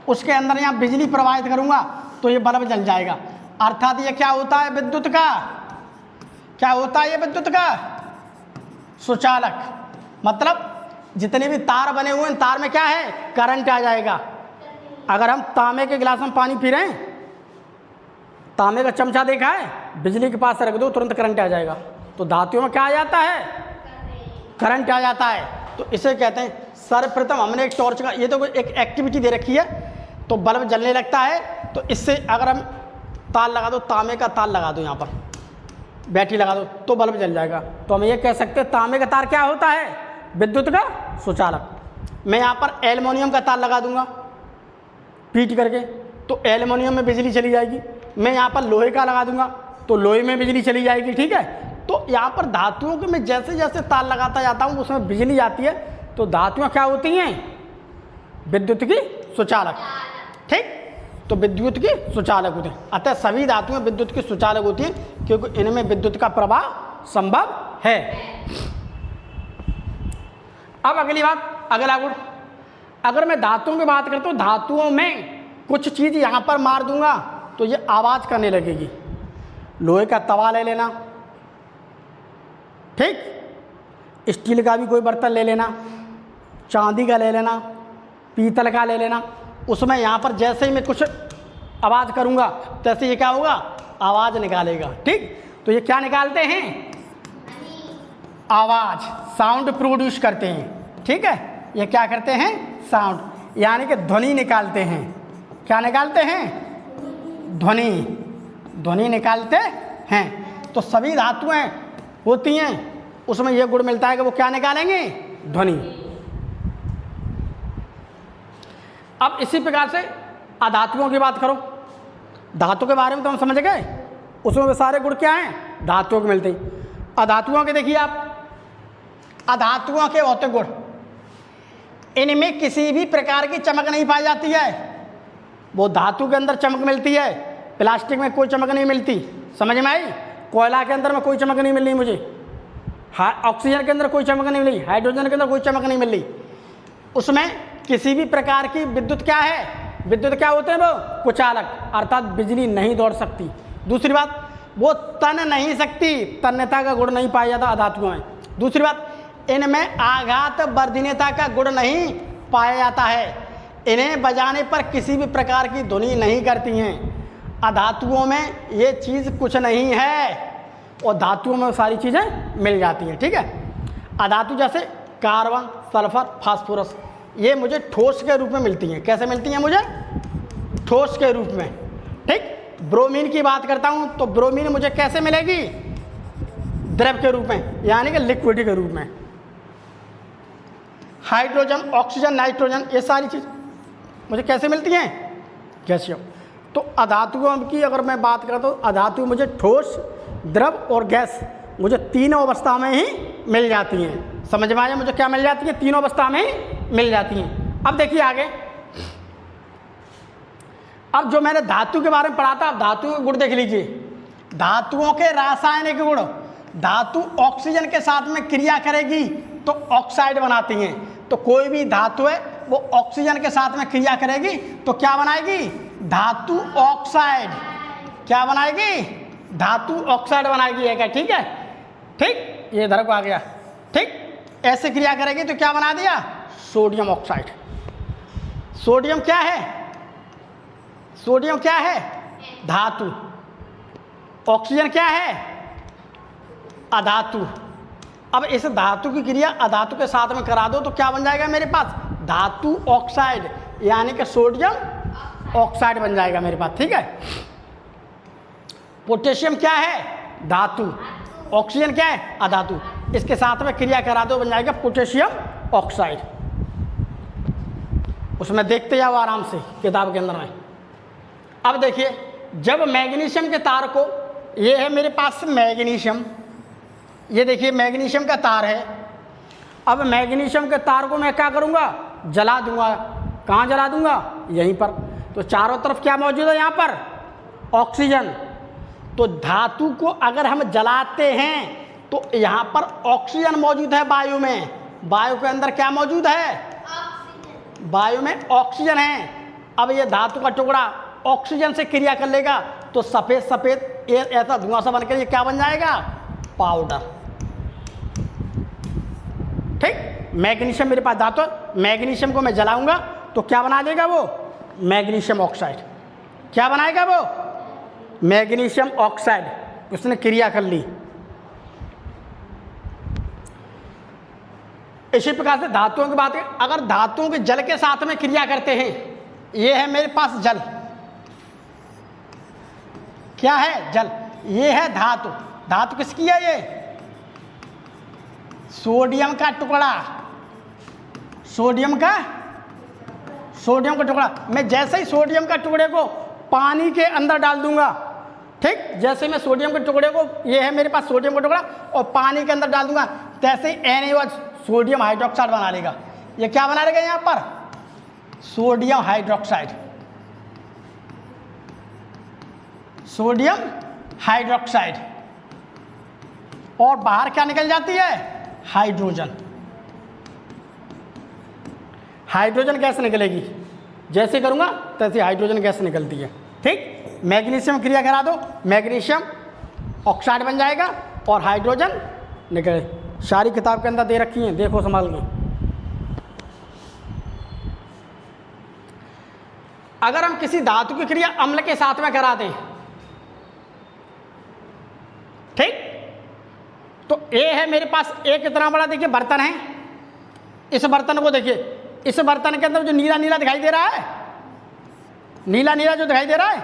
उसके अंदर यहाँ बिजली प्रवाहित करूँगा तो ये बल्ब जल जाएगा। अर्थात ये क्या होता है विद्युत का, क्या होता है ये विद्युत का सुचालक। मतलब जितने भी तार बने हुए हैं, तार में क्या है, करंट आ जाएगा। अगर हम तांबे के गिलास में पानी पी रहे हैं, तांबे का चमचा देखा है, बिजली के पास रख दो तुरंत करंट आ जाएगा। तो धातुओं में क्या आ जाता है, करंट आ जाता है। तो इसे कहते हैं, सर्वप्रथम हमने एक टॉर्च का, ये तो एक एक्टिविटी दे रखी है, तो बल्ब जलने लगता है। तो इससे अगर हम तार लगा दो, तांबे का तार लगा दो, यहाँ पर बैटरी लगा दो तो बल्ब जल जाएगा। तो हम ये कह सकते हैं तांबे का तार क्या होता है, विद्युत का सुचालक। मैं यहाँ पर एल्युमिनियम का तार लगा दूंगा पीट करके, तो एल्युमिनियम में बिजली चली जाएगी। मैं यहाँ पर लोहे का लगा दूंगा तो लोहे में बिजली चली जाएगी। ठीक है, तो यहाँ पर धातुओं के मैं जैसे जैसे तार लगाता जाता हूँ उसमें बिजली आती है। तो धातुएं क्या होती हैं, विद्युत की सुचालक। ठीक, तो विद्युत की सुचालक होते हैं। अतः सभी धातुएं विद्युत की सुचालक होती हैं क्योंकि इनमें विद्युत का प्रवाह संभव है। अब अगली बात, अगला गुण, अगर मैं धातुओं की बात करता हूँ, धातुओं में कुछ चीज़ यहाँ पर मार दूंगा तो ये आवाज़ करने लगेगी। लोहे का तवा ले लेना, ठीक, स्टील का भी कोई बर्तन ले लेना, चांदी का ले लेना, पीतल का ले लेना, उसमें यहाँ पर जैसे ही मैं कुछ आवाज़ करूँगा तैसे ये क्या होगा, आवाज़ निकालेगा। ठीक, तो ये क्या निकालते हैं, आवाज़, साउंड प्रोड्यूस करते हैं। ठीक है, ये क्या करते हैं, साउंड, यानी कि ध्वनि निकालते हैं। क्या निकालते हैं, ध्वनि, ध्वनि निकालते हैं। तो सभी धातुएं होती हैं, उसमें यह गुण मिलता है कि वो क्या निकालेंगे, ध्वनि। अब इसी प्रकार से अधातुओं की बात करो, धातु के बारे में तो हम समझ गए, उसमें वे सारे गुण क्या हैं, धातुओं के मिलते हैं। अधातुओं के देखिए आप, अधातुओं के भौतिक गुण, इनमें किसी भी प्रकार की चमक नहीं पाई जाती है। वो धातु के अंदर चमक मिलती है, प्लास्टिक में कोई चमक नहीं मिलती। समझ में आई, कोयला के अंदर में कोई चमक नहीं मिल रही मुझे, ऑक्सीजन के अंदर कोई चमक नहीं मिली, हाइड्रोजन के अंदर कोई चमक नहीं मिल रही। उसमें किसी भी प्रकार की विद्युत क्या है, विद्युत क्या होते हैं, वो कुचालक, अर्थात बिजली नहीं दौड़ सकती। दूसरी बात, वो तन नहीं सकती, तन्यता का गुण नहीं पाया जाता अधातुओं में। दूसरी बात, इनमें आघात वर्धनीयता का गुण नहीं पाया जाता है, इन्हें बजाने पर किसी भी प्रकार की ध्वनि नहीं करती हैं। अधातुओं में ये चीज़ कुछ नहीं है और धातुओं में सारी चीज़ें मिल जाती हैं। ठीक है, अधातु जैसे कार्बन, सल्फर, फास्फोरस, ये मुझे ठोस के रूप में मिलती हैं। कैसे मिलती हैं मुझे, ठोस के रूप में। ठीक, ब्रोमीन की बात करता हूँ तो ब्रोमीन मुझे कैसे मिलेगी, द्रव के रूप में, यानी कि लिक्विड के रूप में। हाइड्रोजन, ऑक्सीजन, नाइट्रोजन, ये सारी चीज़ मुझे कैसे मिलती हैं, गैसीय। तो अधातुओं की अगर मैं बात करता हूँ, अधातु मुझे ठोस, द्रव और गैस, मुझे तीनों अवस्था में ही मिल जाती हैं। समझ में आया, मुझे क्या मिल जाती है, तीनों अवस्था में ही मिल जाती हैं। अब देखिए आगे, अब जो मैंने धातु के बारे में पढ़ा था, अब धातु के गुण देख लीजिए। धातुओं के रासायनिक गुण, धातु ऑक्सीजन के साथ में क्रिया करेगी तो ऑक्साइड बनाती हैं। तो कोई भी धातु है वो ऑक्सीजन के साथ में क्रिया करेगी तो क्या बनाएगी, धातु ऑक्साइड। क्या बनाएगी, धातु ऑक्साइड बनाएगी। है क्या, ठीक है, ठीक, ये इधर को आ गया। ठीक, ऐसे क्रिया करेगी तो क्या बना दिया, सोडियम ऑक्साइड। सोडियम क्या है, सोडियम क्या है, धातु। ऑक्सीजन क्या है, अधातु। अब इस धातु की क्रिया अधातु के साथ में करा दो तो क्या बन जाएगा मेरे पास, धातु ऑक्साइड, यानी कि सोडियम ऑक्साइड बन जाएगा मेरे पास। ठीक है, पोटेशियम क्या है, धातु, ऑक्सीजन क्या है, अधातु, इसके साथ में क्रिया करा दो बन जाएगा पोटेशियम ऑक्साइड। उसमें देखते जाओ आराम से किताब के अंदर में। अब देखिए, जब मैग्नीशियम के तार को, ये है मेरे पास मैग्नीशियम, ये देखिए मैग्नीशियम का तार है। अब मैग्नीशियम के तार को मैं क्या करूँगा, जला दूंगा। कहाँ जला दूंगा, यहीं पर। तो चारों तरफ क्या मौजूद है यहाँ पर, ऑक्सीजन। तो धातु को अगर हम जलाते हैं तो यहाँ पर ऑक्सीजन मौजूद है वायु में। वायु के अंदर क्या मौजूद है, वायु में ऑक्सीजन है। अब ये धातु का टुकड़ा ऑक्सीजन से क्रिया कर लेगा तो सफ़ेद सफ़ेद ऐसा धुआं सा बनकर ये क्या बन जाएगा, पाउडर। ठीक, मैग्नीशियम मेरे पास धातु, मैग्नीशियम को मैं जलाऊंगा तो क्या बना देगा वो, मैग्नीशियम ऑक्साइड। क्या बनाएगा वो, मैग्नीशियम ऑक्साइड। उसने क्रिया कर ली। इसी प्रकार से धातुओं की बात है, अगर धातुओं के जल के साथ में क्रिया करते हैं, ये है मेरे पास जल, क्या है, जल। ये है धातु। धातु किसकी है, ये सोडियम का टुकड़ा, सोडियम का टुकड़ा। मैं जैसे ही सोडियम का टुकड़े को पानी के अंदर डाल दूंगा, ठीक, जैसे मैं सोडियम के टुकड़े को, ये है मेरे पास सोडियम का टुकड़ा, और पानी के अंदर डाल दूंगा, तैसे ही NaOH सोडियम हाइड्रोक्साइड बना लेगा। ये क्या बना लेगा यहाँ पर, सोडियम हाइड्रोक्साइड, सोडियम हाइड्रोक्साइड। और बाहर क्या निकल जाती है, हाइड्रोजन। हाइड्रोजन गैस निकलेगी, जैसे करूँगा तैसे हाइड्रोजन गैस निकलती है। ठीक, मैग्नीशियम क्रिया करा दो, मैग्नीशियम ऑक्साइड बन जाएगा और हाइड्रोजन निकले। सारी किताब के अंदर दे रखी हैं, देखो संभाल के। अगर हम किसी धातु की क्रिया अम्ल के साथ में करा दें, ठीक, तो ये है मेरे पास एक इतना बड़ा, देखिए बर्तन है। इस बर्तन को देखिए, इस बर्तन के अंदर जो नीला नीला दिखाई दे रहा है, नीला नीला जो दिखाई दे रहा है,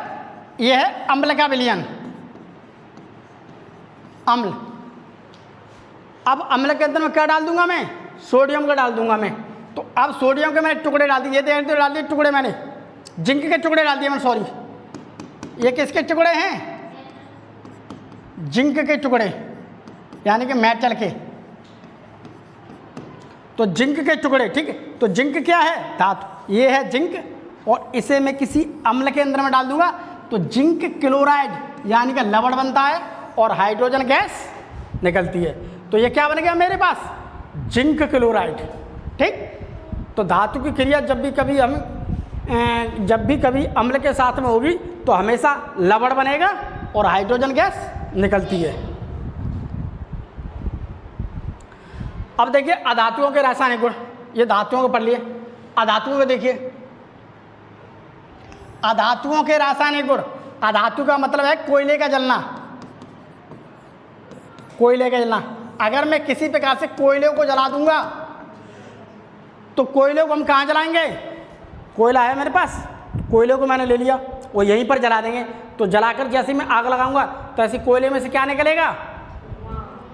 ये है अम्ल का विलयन, अम्ल। अब अम्ल के अंदर मैं क्या डाल दूंगा, मैं सोडियम का डाल दूंगा मैं। तो अब सोडियम के मैंने टुकड़े डाल दिए, डाल दिए टुकड़े, मैंने जिंक के टुकड़े डाल दिए मैंने, सॉरी। ये किसके टुकड़े हैं, जिंक के टुकड़े, यानी कि मेटल के। तो जिंक के टुकड़े, ठीक है। तो जिंक क्या है, धातु। ये है जिंक, और इसे मैं किसी अम्ल के अंदर में डाल दूंगा तो जिंक क्लोराइड यानी कि लवण बनता है और हाइड्रोजन गैस निकलती है। तो ये क्या बन गया मेरे पास, जिंक क्लोराइड। ठीक, तो धातु की क्रिया जब भी कभी अम्ल के साथ में होगी तो हमेशा लवण बनेगा और हाइड्रोजन गैस निकलती है। अब देखिए अधातुओं के रासायनिक गुण, ये धातुओं को पढ़ लिए। अधातुओं को देखिए, अधातुओं के रासायनिक गुण। अधातु का मतलब है कोयले का जलना, कोयले का जलना। अगर मैं किसी प्रकार से कोयले को जला दूंगा तो कोयले को हम कहाँ जलाएंगे, कोयला है मेरे पास, कोयले को मैंने ले लिया, वो यहीं पर जला देंगे। तो जलाकर जैसे मैं आग लगाऊंगा तो ऐसे कोयले में से क्या निकलेगा,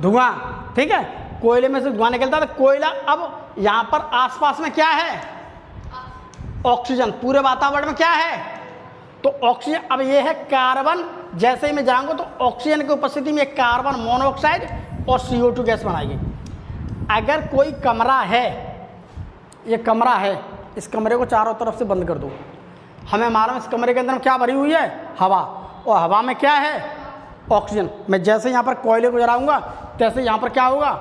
धुआं। ठीक है, कोयले में से धुआं निकलता है। तो कोयला, अब यहाँ पर आसपास में क्या है, ऑक्सीजन। पूरे वातावरण में क्या है, तो ऑक्सीजन। अब ये है कार्बन, जैसे ही मैं जाऊंगा तो ऑक्सीजन की उपस्थिति में कार्बन मोनोऑक्साइड और CO2 गैस बनाएगी। अगर कोई कमरा है, ये कमरा है, इस कमरे को चारों तरफ से बंद कर दो, हमें मालूम इस कमरे के अंदर क्या भरी हुई है, हवा, और हवा में क्या है, ऑक्सीजन। मैं जैसे यहाँ पर कोयले को जलाऊंगा तैसे यहाँ पर क्या होगा,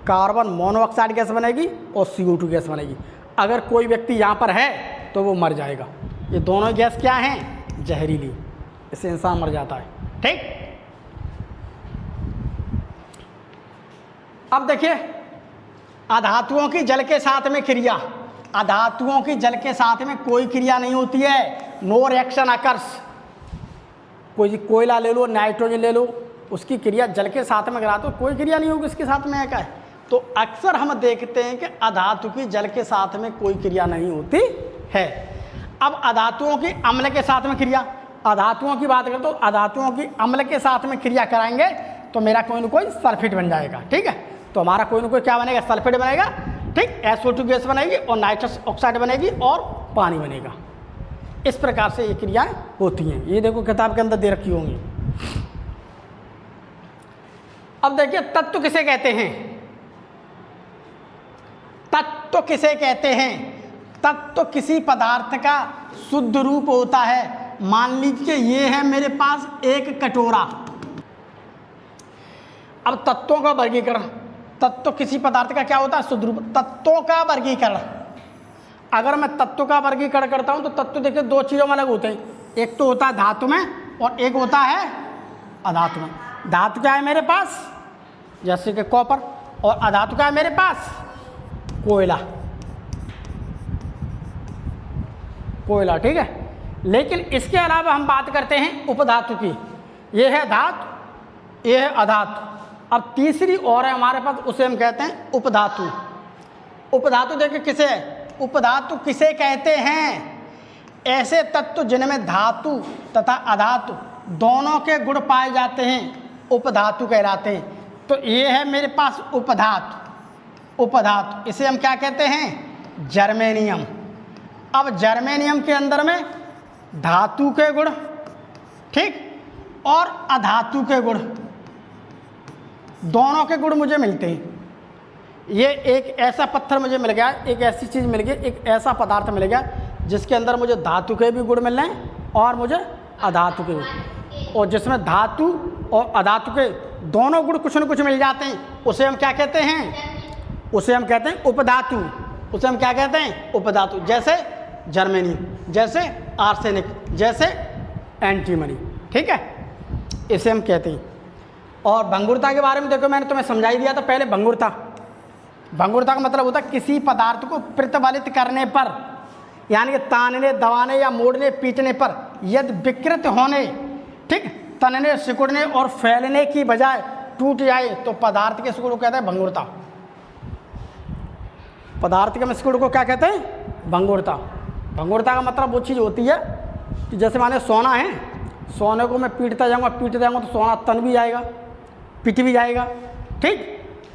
कार्बन मोनोऑक्साइड गैस बनेगी और CO2 गैस बनेगी। अगर कोई व्यक्ति यहाँ पर है तो वो मर जाएगा। ये दोनों गैस क्या हैं, जहरीली, इससे इंसान मर जाता है। ठीक, अब देखिए अधातुओं की जल के साथ में क्रिया। अधातुओं की जल के साथ में कोई क्रिया नहीं होती है, नो रिएक्शन अकर्स। कोई कोयला ले लो, नाइट्रोजन ले लो, उसकी क्रिया जल के साथ में करा दो, कोई क्रिया नहीं होगी इसके साथ में है। क्या है, तो अक्सर हम देखते हैं कि अधातु की जल के साथ में कोई क्रिया नहीं होती है। अब अधातुओं की अम्ल के साथ में क्रिया, अधातुओं की बात करें तो अधातुओं की अम्ल के साथ में क्रिया कराएंगे तो मेरा कोई ना कोई सल्फेट बन जाएगा। ठीक है, तो हमारा कोई ना कोई क्या बनेगा, सल्फेट बनेगा। ठीक, SO2 गैस बनेगी और नाइट्रस ऑक्साइड बनेगी और पानी बनेगा। इस प्रकार से ये क्रियाएं होती हैं। ये देखो किताब के अंदर दे रखी होंगी। अब देखिए तत्व किसे कहते हैं। तत्व किसे कहते हैं? तत्व किसी पदार्थ का शुद्ध रूप होता है। मान लीजिए ये है मेरे पास एक कटोरा। अब तत्वों का वर्गीकरण, तत्व किसी पदार्थ का क्या होता है? शुद्ध रूप। तत्वों का वर्गीकरण, अगर मैं तत्व का वर्गीकरण करता हूं तो तत्व देखिए दो चीज़ों में अलग होते हैं, एक तो होता है धातु में और एक होता है अधातु में। धातु क्या है मेरे पास? जैसे कि कॉपर, और अधातु क्या है मेरे पास? कोयला। कोयला, ठीक है। लेकिन इसके अलावा हम बात करते हैं उपधातु की। ये है धातु, ये है अधातु। अब तीसरी और है हमारे पास, उसे हम कहते हैं उपधातु। उपधातु देखिए किसे है? उपधातु किसे कहते हैं? ऐसे तत्व जिनमें धातु तथा अधातु दोनों के गुण पाए जाते हैं उपधातु कहलाते हैं। तो ये है मेरे पास उपधातु। उपधातु इसे हम क्या कहते हैं? जर्मेनियम। अब जर्मेनियम के अंदर में धातु के गुण, ठीक, और अधातु के गुण, दोनों के गुण मुझे मिलते हैं। ये एक ऐसा पत्थर मुझे मिल गया, एक ऐसी चीज़ मिल गई, एक ऐसा पदार्थ मिल गया जिसके अंदर मुझे धातु के भी गुण मिल रहे हैं और मुझे अधातु के भी, और जिसमें धातु और अधातु के दोनों गुण कुछ न कुछ मिल जाते हैं, उसे हम क्या कहते हैं? उसे हम कहते हैं उपधातु। उसे हम क्या कहते हैं? उपधातु। जैसे जर्मेनियम, जैसे आर्सेनिक, जैसे एंटीमनी, ठीक है, इसे हम कहते हैं। और भंगुरता के बारे में देखो, मैंने तुम्हें समझाई दिया था पहले। भंगुरता, भंगुरता का मतलब होता है किसी पदार्थ को प्रतिबलित करने पर, यानी कि तानने, दबाने या मोड़ने, पीटने पर यदि विकृत होने, ठीक, तनने, सिकुड़ने और फैलने की बजाय टूट जाए तो पदार्थ के सिकुड़ को कहते हैं भंगुरता। पदार्थ के सिकुड़ को क्या कहते हैं? भंगुरता। भंगुरता का मतलब वो चीज़ होती है कि जैसे माने सोना है, सोने को मैं पीटता जाऊँगा तो सोना तन भी जाएगा, पिट भी जाएगा, ठीक।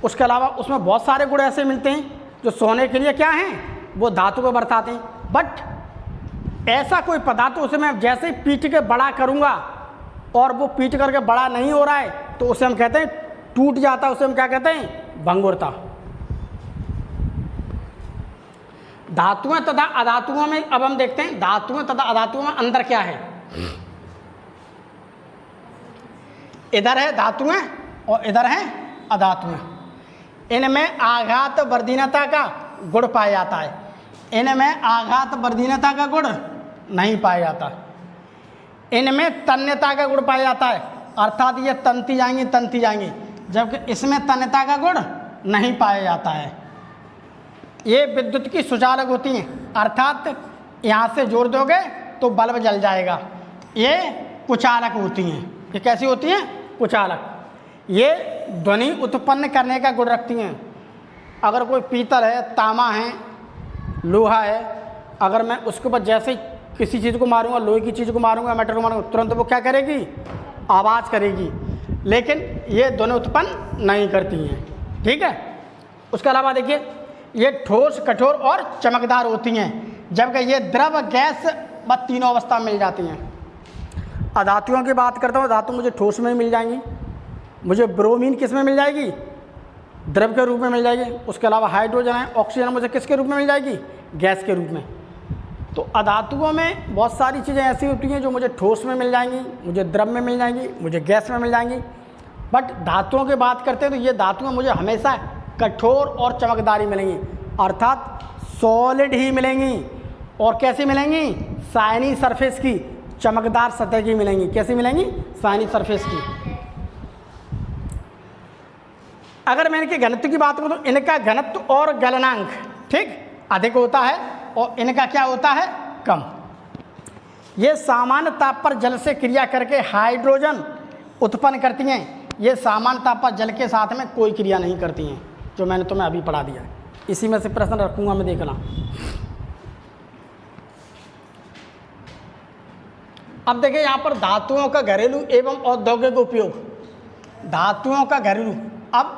उसके अलावा उसमें बहुत सारे गुण ऐसे मिलते हैं जो सोने के लिए क्या हैं? वो धातु को बरताते हैं। बट ऐसा कोई पदार्थ उसे मैं जैसे ही पीट के बड़ा करूँगा और वो पीट करके बड़ा नहीं हो रहा है तो उसे हम कहते हैं टूट जाता है, उसे हम क्या कहते हैं? भंगुरता। धातुओं तथा अधातुओं में अब हम देखते हैं धातुओं तथा अधातुओं में अंतर क्या है। इधर है धातुएं और इधर है अधातुएं। इनमें आघात वर्धीनता का गुण पाया जाता है, इनमें आघात वर्धीनता का गुण नहीं पाया जाता। इनमें तन्यता का गुण पाया जाता है, अर्थात ये तनती जाएंगी, जबकि इसमें तन्यता का गुण नहीं पाया जाता है। ये विद्युत की सुचालक होती हैं, अर्थात यहाँ से जोड़ दोगे तो बल्ब जल जाएगा। ये कुचालक होती हैं। ये कैसी होती हैं? कुचालक। ये ध्वनि उत्पन्न करने का गुण रखती हैं। अगर कोई पीतल है, तांबा है, लोहा है, अगर मैं उसके ऊपर जैसे किसी चीज़ को मारूंगा, लोहे की चीज़ को मारूंगा, मेटल को मारूंगा, तुरंत वो क्या करेगी? आवाज़ करेगी। लेकिन ये ध्वनि उत्पन्न नहीं करती हैं, ठीक है। उसके अलावा देखिए ये ठोस, कठोर और चमकदार होती हैं, जबकि ये द्रव, गैस व तीनों अवस्था मिल जाती हैं। अधातुओं की बात करता हूँ, धातु मुझे ठोस में मिल जाएंगी, मुझे ब्रोमीन किस में मिल जाएगी? द्रव के रूप में मिल जाएगी। उसके अलावा हाइड्रोजन है, ऑक्सीजन मुझे किसके रूप में मिल जाएगी? गैस के रूप में। तो अधातुओं में बहुत सारी चीज़ें ऐसी होती हैं जो मुझे ठोस में मिल जाएंगी, मुझे द्रव में मिल जाएंगी, मुझे गैस में मिल जाएंगी। बट धातुओं की बात करते हैं तो ये धातुएं मुझे हमेशा कठोर और चमकदार ही मिलेंगी, अर्थात सॉलिड ही मिलेंगी। और कैसी मिलेंगी? शाइनी सरफेस की, चमकदार सतह की मिलेंगी। कैसी मिलेंगी? शाइनी सरफेस की। अगर मैं इनके घनत्व की बात करूँ तो इनका घनत्व और गलनांक, ठीक, अधिक होता है और इनका क्या होता है? कम। ये सामान्य ताप पर जल से क्रिया करके हाइड्रोजन उत्पन्न करती हैं। ये सामान्य ताप पर जल के साथ में कोई क्रिया नहीं करती हैं, जो मैंने तुम्हें अभी पढ़ा दिया है। इसी में से प्रश्न रखूँगा मैं, देखना। अब देखिए यहाँ पर धातुओं का घरेलू एवं औद्योगिक उपयोग। धातुओं का घरेलू, अब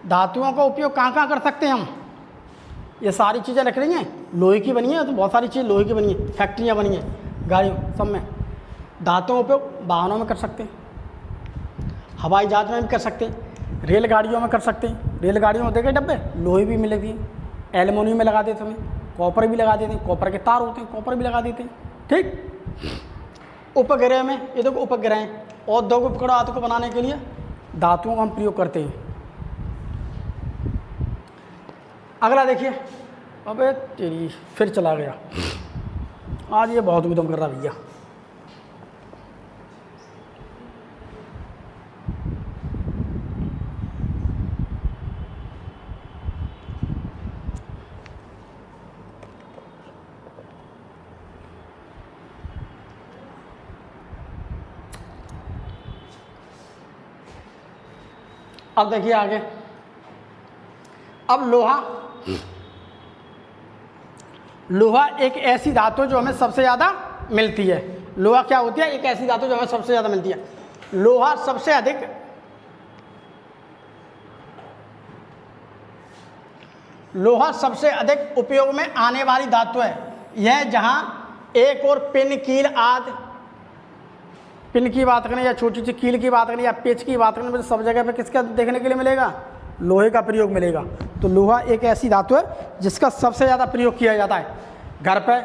धातुओं का उपयोग कहाँ कहाँ कर सकते हैं हम? ये सारी चीज़ें रख रही हैं, लोहे की बनी है, तो बहुत सारी चीज़ लोहे की बनी है, फैक्ट्रियाँ बनी हैं, गाड़ियों सब में। धातुओं का उपयोग वाहनों में कर सकते हैं, हवाई जहाज में भी कर सकते हैं, रेलगाड़ियों में कर सकते हैं। रेलगाड़ियों में देखे डब्बे लोहे भी मिलेगी, एल्युमिनियम में लगा देते हैं, कॉपर भी लगा देते हैं, कॉपर के तार होते हैं, कॉपर भी लगा देते हैं। ठीक। उपग्रह में ये देखो उपग्रह हैं, औद्योगिक उपकरण आदि को बनाने के लिए धातुओं का हम प्रयोग करते हैं। अगला देखिए, अबे तेरी फिर चला गया, आज ये बहुत उद्यम कर रहा भैया। अब देखिए आगे, अब लोहा, लोहा एक ऐसी धातु जो हमें सबसे ज़्यादा मिलती है। लोहा क्या होती है? एक ऐसी धातु जो हमें सबसे ज़्यादा मिलती है। लोहा सबसे अधिक उपयोग में आने वाली धातु है। यह जहाँ एक और पिन, कील आदि, पिन की बात करें या छोटी सी कील की बात करें या पेच की बात करें, तो सब जगह पे किसका देखने के लिए मिलेगा? लोहे का प्रयोग मिलेगा। तो लोहा एक ऐसी धातु है जिसका सबसे ज़्यादा प्रयोग किया जाता है। घर पे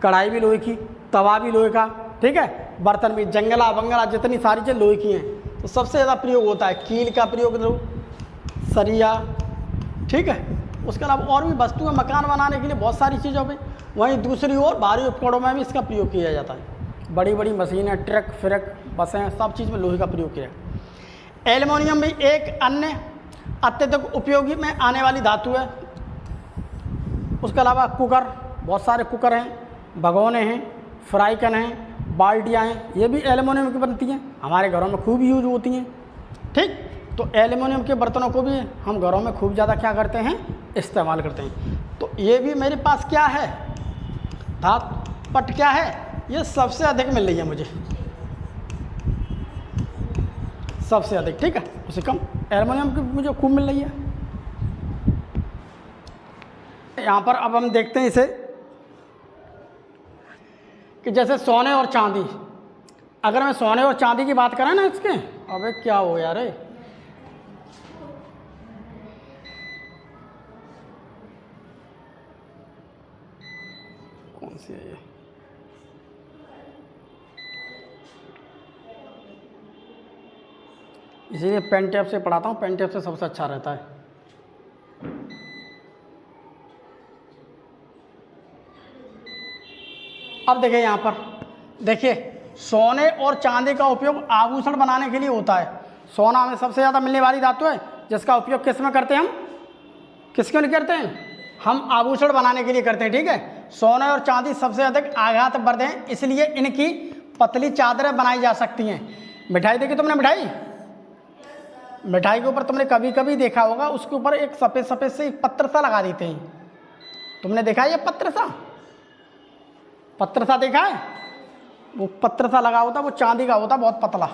कढ़ाई भी लोहे की, तवा भी लोहे का, ठीक है, बर्तन भी, जंगला बंगला जितनी सारी चीज़ लोहे की हैं, तो सबसे ज़्यादा प्रयोग होता है। कील का प्रयोग, सरिया, ठीक है। उसके अलावा और भी वस्तुएं मकान बनाने के लिए बहुत सारी चीज़ों पे। वहीं दूसरी ओर भारी उपकरणों में भी इसका प्रयोग किया जाता है। बड़ी बड़ी मशीनें, ट्रक फिरक, बसें, सब चीज़ में लोहे का प्रयोग किया है। एल्युमिनियम भी एक अन्य अत्यधिक उपयोगी में आने वाली धातु है। उसके अलावा कुकर, बहुत सारे कुकर हैं, भगोने हैं, फ्राई पैन हैं, बाल्टियाँ हैं, ये भी एल्युमिनियम की बनती हैं, हमारे घरों में खूब यूज होती हैं। ठीक। तो एल्युमिनियम के बर्तनों को भी हम घरों में खूब ज़्यादा क्या करते हैं? इस्तेमाल करते हैं। तो ये भी मेरे पास क्या है? धातु पट क्या है? ये सबसे अधिक मिल रही है मुझे, सबसे अधिक, ठीक है। उससे कम एल्युमिनियम की मुझे खूब मिल रही है। यहाँ पर अब हम देखते हैं इसे कि जैसे सोने और चांदी, अगर मैं सोने और चांदी की बात करें ना इसके, अबे क्या हो यार, कौन सी है ये? इसीलिए पेन टेप से पढ़ाता हूँ, पेन टेप से सबसे अच्छा रहता है। अब देखिए यहाँ पर, देखिए सोने और चांदी का उपयोग आभूषण बनाने के लिए होता है। सोना हमें सबसे ज़्यादा मिलने वाली धातु है जिसका उपयोग किस में करते हैं हम? किसके लिए करते हैं? हम आभूषण बनाने के लिए करते हैं, ठीक है। सोना और चांदी सबसे अधिक आघातवर्ध हैं, इसलिए इनकी पतली चादरें बनाई जा सकती हैं। मिठाई देखी तुमने? मिठाई के ऊपर तुमने कभी कभी देखा होगा, उसके ऊपर एक सफ़ेद सफ़ेद से पत्र सा लगा देते हैं। तुमने देखा है ये पत्र सा देखा है? वो पत्र सा लगा होता, वो चांदी का होता, बहुत पतला।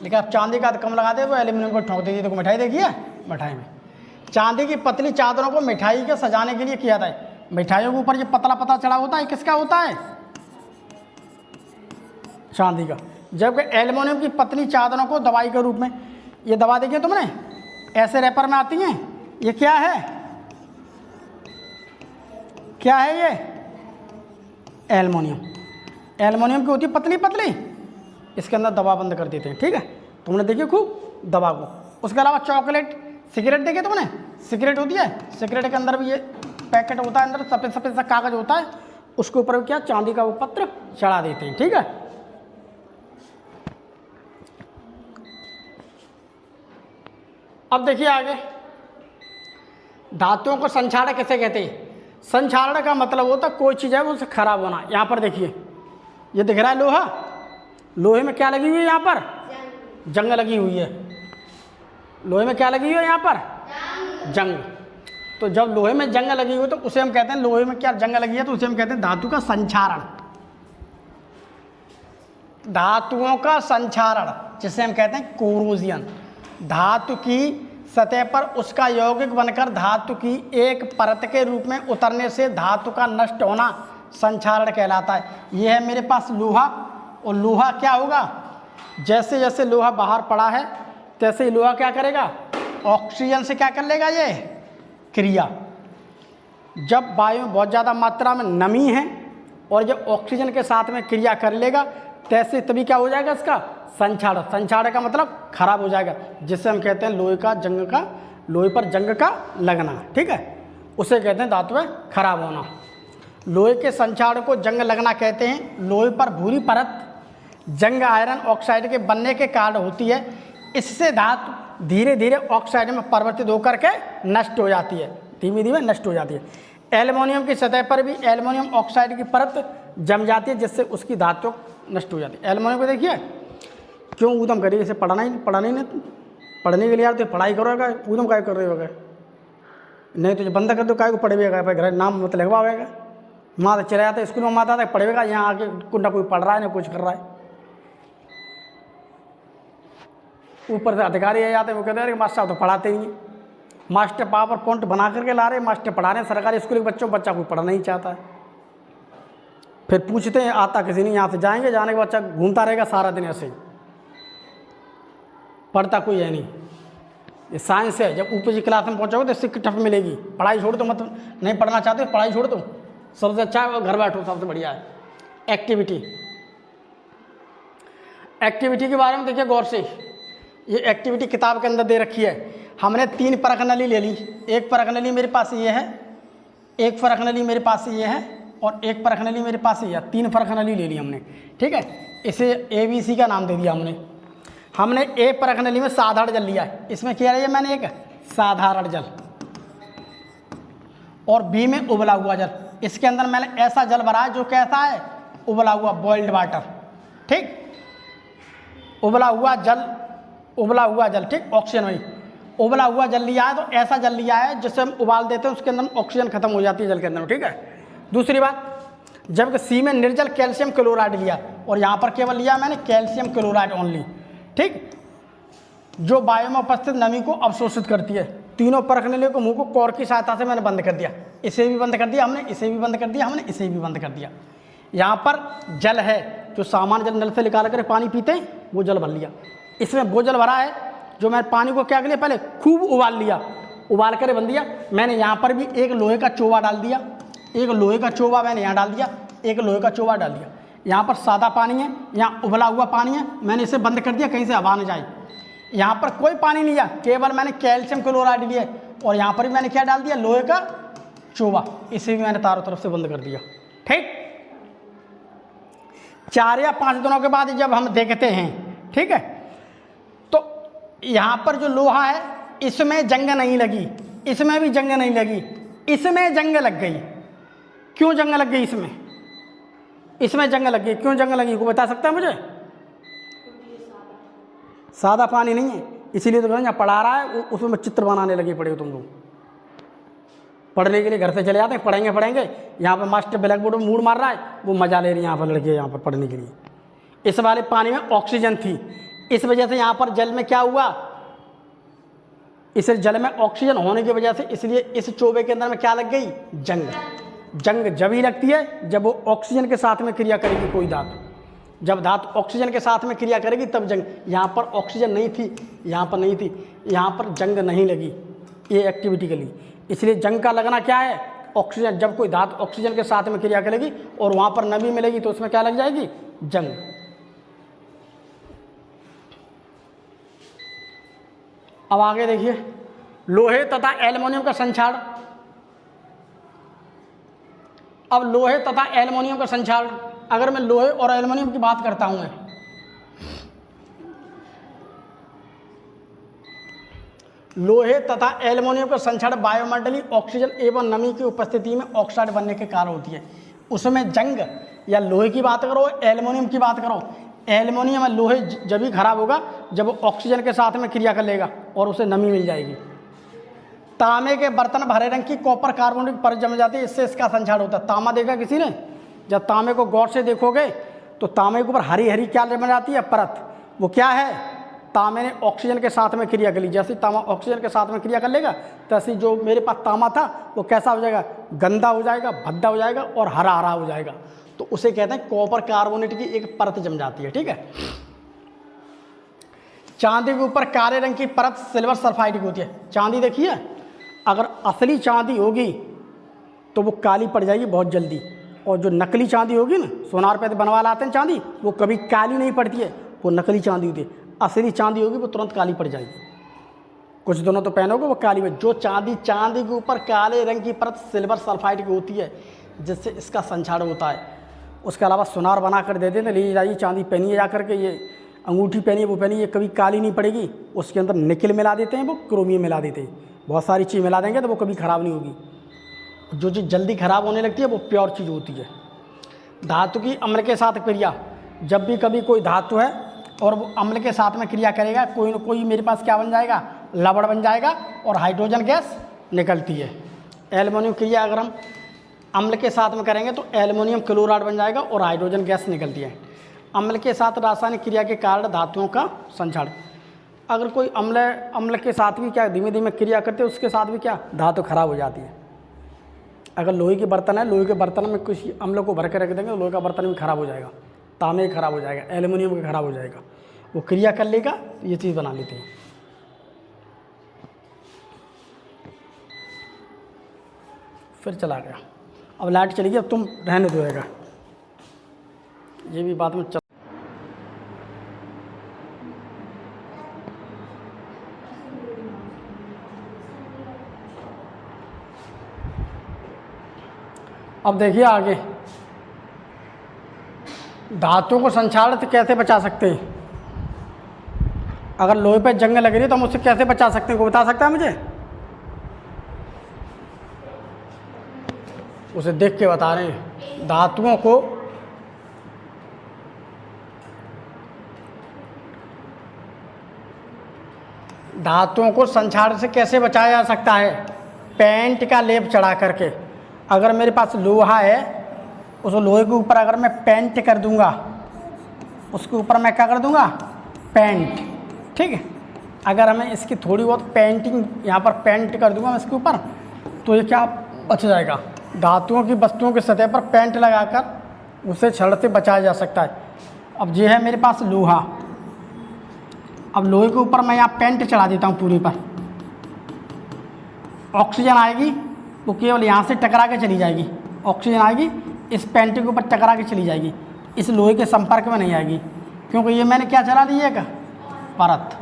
लेकिन आप चांदी का कम लगा दे वो एल्यूमिनियम को ठोक देगी। तो मिठाई देखी है? मिठाई में चांदी की पतली चादरों को मिठाई के सजाने के लिए किया जाता है। मिठाइयों के ऊपर ये पतला पतला चढ़ा होता है, किसका होता है? चांदी का। जबकि एल्युमिनियम की पतली चादरों को दवाई के रूप में, ये दवा देखिए तुमने, ऐसे रैपर में आती हैं, ये क्या है? क्या है ये? एल्युमिनियम। एल्युमिनियम की होती है पतली पतली, इसके अंदर दवा बंद कर देते हैं, ठीक है। तुमने देखिए खूब दवा को। उसके अलावा चॉकलेट, सिगरेट देखिए तुमने? सिगरेट होती है, सिगरेट के अंदर भी ये पैकेट होता है, अंदर सफ़ेद सफ़ेद सा कागज होता है, उसके ऊपर क्या चांदी का वो पत्र चढ़ा देते हैं, ठीक है। अब देखिए आगे, धातुओं को संक्षारण किसे कहते हैं? संक्षारण का मतलब होता है कोई चीज़ है वो उसे खराब होना। यहाँ पर देखिए, ये दिख रहा है लोहा, लोहे में क्या लगी हुई है? यहाँ पर जंग लगी हुई है। लोहे में क्या लगी हुई है? यहाँ पर जंग। तो जब लोहे में जंग लगी हुई तो उसे हम कहते हैं, लोहे में क्या जंग लगी है तो उसे हम कहते हैं धातु का संक्षारण। धातुओं का संक्षारण जिसे हम कहते हैं कोरोजन। धातु की सतह पर उसका यौगिक बनकर धातु की एक परत के रूप में उतरने से धातु का नष्ट होना संक्षारण कहलाता है। यह है मेरे पास लोहा, और लोहा क्या होगा? जैसे जैसे लोहा बाहर पड़ा है तैसे ही लोहा क्या करेगा? ऑक्सीजन से क्या कर लेगा ये क्रिया। जब वायु में बहुत ज़्यादा मात्रा में नमी है और जब ऑक्सीजन के साथ में क्रिया कर लेगा तैसे तभी क्या हो जाएगा इसका संक्षारण। संक्षारण का मतलब खराब हो जाएगा, जिससे हम कहते हैं लोहे पर जंग का लगना। ठीक है, उसे कहते हैं धातु में खराब होना। लोहे के संक्षारण को जंग लगना कहते हैं। लोहे पर भूरी परत जंग आयरन ऑक्साइड के बनने के कारण होती है। इससे धातु धीरे धीरे ऑक्साइड में परिवर्तित होकर के नष्ट हो जाती है, धीमे धीमे नष्ट हो जाती है। एल्युमिनियम की सतह पर भी एल्युमिनियम ऑक्साइड की परत जम जाती है, जिससे उसकी धातु नष्ट हो जाती है। एल्युमिनियम को देखिए क्यों ऊधम करिए, इसे पढ़ने के लिए यार तो पढ़ाई करोगा, ऊधम काय कर रहे होगा, नहीं तो बंद कर दो, काय को पढ़ेगा, घर नाम मत लगवाएगा। माँ तो चला जाता स्कूल में, माता था पढ़ेगा, यहाँ आके ना कोई पढ़ रहा है ना कुछ कर रहा है। ऊपर से अधिकारी आ जाते हैं, वो कहते हैं मास्टर साहब तो पढ़ाते ही हैं। मास्टर पावर पॉइंट बना करके ला रहे, मास्टर पढ़ा रहे हैं सरकारी स्कूल के बच्चों, बच्चा कोई पढ़ना नहीं चाहता है। फिर पूछते हैं आता किसी नहीं, यहाँ से जाएंगे, जाने के बच्चा घूमता रहेगा सारा दिन ऐसे ही, पढ़ता कोई है नहीं। ये साइंस है, जब ऊपर की क्लास में पहुँचोगे तो इससे टफ मिलेगी। पढ़ाई छोड़ दो, मत नहीं पढ़ना चाहते पढ़ाई छोड़ दो, सबसे अच्छा है घर बैठो, सबसे बढ़िया है। एक्टिविटी के बारे में देखिए गौर से, ये एक्टिविटी किताब के अंदर दे रखी है। हमने 3 परख नली ले ली, एक परख नली मेरे पास ये है, एक परख नली मेरे पास ये है और एक परख नली मेरे पास ये है। 3 परख नली ले ली हमने। ठीक है, इसे ABC का नाम दे दिया हमने एक परख नली में साधारण जल लिया है, इसमें क्या है मैंने एक साधारण जल, और B में उबला हुआ जल। इसके अंदर मैंने ऐसा जल भरा है जो कैसा है, उबला हुआ, बॉइल्ड वाटर। ठीक, उबला हुआ जल, ठीक, ऑक्सीजन वही उबला हुआ जल लिया है, तो ऐसा जल लिया है जिससे हम उबाल देते हैं, उसके अंदर ऑक्सीजन खत्म हो जाती है जल के अंदर। ठीक है, दूसरी बात, जबकि C में निर्जल कैल्शियम क्लोराइड लिया और यहाँ पर केवल लिया मैंने कैल्शियम क्लोराइड ओनली। ठीक, जो वायु में उपस्थित नमी को अवशोषित करती है। तीनों परख नलियों को मुंह को कॉर की सहायता से मैंने बंद कर दिया, इसे भी बंद कर दिया हमने, इसे भी बंद कर दिया हमने, इसे भी बंद कर दिया। यहाँ पर जल है जो सामान्य जल नल से निकाल कर पानी पीते हैं, वो जल भर लिया। इसमें वो जल भरा है जो मैंने पानी को क्या कर लिया, पहले खूब उबाल लिया, उबाल कर बन दिया। मैंने यहाँ पर भी एक लोहे का चोवा डाल दिया, एक लोहे का चोवा मैंने यहाँ डाल दिया, एक लोहे का चोवा डाल दिया। यहाँ पर सादा पानी है, यहाँ उबला हुआ पानी है, मैंने इसे बंद कर दिया कहीं से हवा न जाए। यहाँ पर कोई पानी नहीं लिया, केवल मैंने कैल्शियम क्लोराइड लिया और यहाँ पर भी मैंने क्या डाल दिया, लोहे का चोवा, इसे भी मैंने चारों तरफ से बंद कर दिया। ठीक, 4 या 5 दिनों के बाद जब हम देखते हैं, ठीक है, तो यहाँ पर जो लोहा है इसमें जंग नहीं लगी, इसमें भी जंग नहीं लगी, इसमें जंग लग गई। क्यों जंग लग गई इसमें जंग लग गई, क्यों जंग लगी, को बता सकता है मुझे? सादा पानी नहीं है, इसीलिए तो यहाँ पढ़ा रहा है, उसमें चित्र बनाने लगे पड़े हो तुम लोग। पढ़ने के लिए घर से चले जाते हैं, पढ़ेंगे, यहाँ पर मास्टर ब्लैक बोर्ड में मूड मार रहा है, वो मजा ले रही है यहाँ पर लड़के यहाँ पर पढ़ने के लिए। इस वाले पानी में ऑक्सीजन थी, इस वजह से यहाँ पर जल में क्या हुआ, इस जल में ऑक्सीजन होने की वजह से, इसलिए इस चोबे के अंदर में क्या लग गई, जंग जब ही लगती है जब वो ऑक्सीजन के साथ में क्रिया करेगी कोई धातु। जब धातु ऑक्सीजन के साथ में क्रिया करेगी तब जंग। यहाँ पर ऑक्सीजन नहीं थी, यहाँ पर नहीं थी, यहाँ पर जंग नहीं लगी, ये एक्टिविटी के लिए। इसलिए जंग का लगना क्या है, ऑक्सीजन। जब कोई धातु ऑक्सीजन के साथ में क्रिया करेगी और वहाँ पर नमी मिलेगी तो उसमें क्या लग जाएगी, जंग। अब आगे देखिए, लोहे तथा एल्युमिनियम का संक्षारण। अब लोहे तथा एल्युमिनियम का संक्षारण, अगर मैं लोहे और एल्युमिनियम की बात करता हूं, लोहे तथा एल्युमिनियम का संक्षारण वायुमंडलीय ऑक्सीजन एवं नमी की उपस्थिति में ऑक्साइड बनने के कारण होती है। उसमें जंग या लोहे की बात करो, एल्युमिनियम की बात करो, एल्युमिनियम लोहे जब ही खराब होगा जब ऑक्सीजन के साथ में क्रिया कर लेगा और उसे नमी मिल जाएगी। तांबे के बर्तन भरे रंग की कॉपर कार्बोनेट परत जम जाती है, इससे इसका संक्षारण होता है। तांबा देखा किसी ने? जब तांबे को गौर से देखोगे तो तांबे के ऊपर हरी हरी क्या जम जाती है, परत। वो क्या है, तांबे ने ऑक्सीजन के साथ में क्रिया कर ली। जैसे तांबा ऑक्सीजन के साथ में क्रिया कर लेगा तैसे जो मेरे पास तांबा था वो कैसा हो जाएगा, गंदा हो जाएगा, भद्दा हो जाएगा और हरा हरा हो जाएगा। तो उसे कहते हैं कॉपर कार्बोनेट की एक परत जम जाती है। ठीक है, चांदी के ऊपर काले रंग की परत सिल्वर सल्फाइड की होती है। चांदी देखिए, अगर असली चांदी होगी तो वो काली पड़ जाएगी बहुत जल्दी, और जो नकली चांदी होगी ना, सोनार पे बनवा लाते हैं चांदी, वो कभी काली नहीं पड़ती है, वो नकली चांदी होती है। असली चांदी होगी वो तुरंत काली पड़ जाएगी। कुछ दिनों तो पहनोगे वो काली में। जो चांदी के ऊपर काले रंग की परत सिल्वर सल्फाइड की होती है, जिससे इसका संक्षारण होता है। उसके अलावा सुनार बना कर दे देते, ले जाइए चांदी पहनिए जा करके, ये अंगूठी पहनिए, वो पहनिए, कभी काली नहीं पड़ेगी। उसके अंदर निकल मिला देते हैं, वो क्रोमियम मिला देते हैं, बहुत सारी चीज़ मिला देंगे तो वो कभी ख़राब नहीं होगी। जो चीज़ जल्दी ख़राब होने लगती है वो प्योर चीज़ होती है। धातु की अम्ल के साथ क्रिया, जब भी कभी कोई धातु है और वो अम्ल के साथ में क्रिया करेगा, कोई न कोई मेरे पास क्या बन जाएगा, लवण बन जाएगा और हाइड्रोजन गैस निकलती है। एल्युमिनियम क्रिया अगर हम अम्ल के साथ में करेंगे तो एल्युमिनियम क्लोराइड बन जाएगा और हाइड्रोजन गैस निकलती है। अम्ल के साथ रासायनिक क्रिया के कारण धातुओं का संक्षारण। अगर कोई अम्ल के साथ भी क्या धीमे धीमे क्रिया करते हैं, उसके साथ भी क्या धातु खराब हो जाती है। अगर लोहे के बर्तन है, लोहे के बर्तन में कुछ अम्ल को भर के रख देंगे तो लोहे का बर्तन भी खराब हो जाएगा, तांबे खराब हो जाएगा, एल्युमिनियम का खराब हो जाएगा। वो क्रिया कर लेगा तो ये चीज़ बना लेते हैं। फिर चला गया, अब लाइट चली गई, अब तुम रहने दोएगा, ये भी बाद में चल। अब देखिए आगे, धातुओं को संक्षारित कैसे बचा सकते हैं। अगर लोहे पे जंग लग रही है तो हम उससे कैसे बचा सकते हैं, कोई बता सकता है मुझे? उसे देख के बता रहे हैं। धातुओं को संक्षारण से कैसे बचाया जा सकता है? पेंट का लेप चढ़ा करके। अगर मेरे पास लोहा है, उस लोहे के ऊपर अगर मैं पेंट कर दूंगा, उसके ऊपर मैं क्या कर दूंगा, पेंट, ठीक है। अगर हमें इसकी थोड़ी बहुत पेंटिंग यहाँ पर पेंट कर दूंगा मैं इसके ऊपर, तो ये क्या बच जाएगा। धातुओं की वस्तुओं की सतह पर पेंट लगाकर उसे क्षण से बचाया जा सकता है। अब ये है मेरे पास लोहा, अब लोहे के ऊपर मैं यहाँ पेंट चढ़ा देता हूँ पूरी पर, ऑक्सीजन आएगी वो केवल यहाँ से टकरा के चली जाएगी। ऑक्सीजन आएगी इस पेंट के ऊपर टकरा के चली जाएगी, इस लोहे के संपर्क में नहीं आएगी, क्योंकि ये मैंने क्या चला दी है का परत।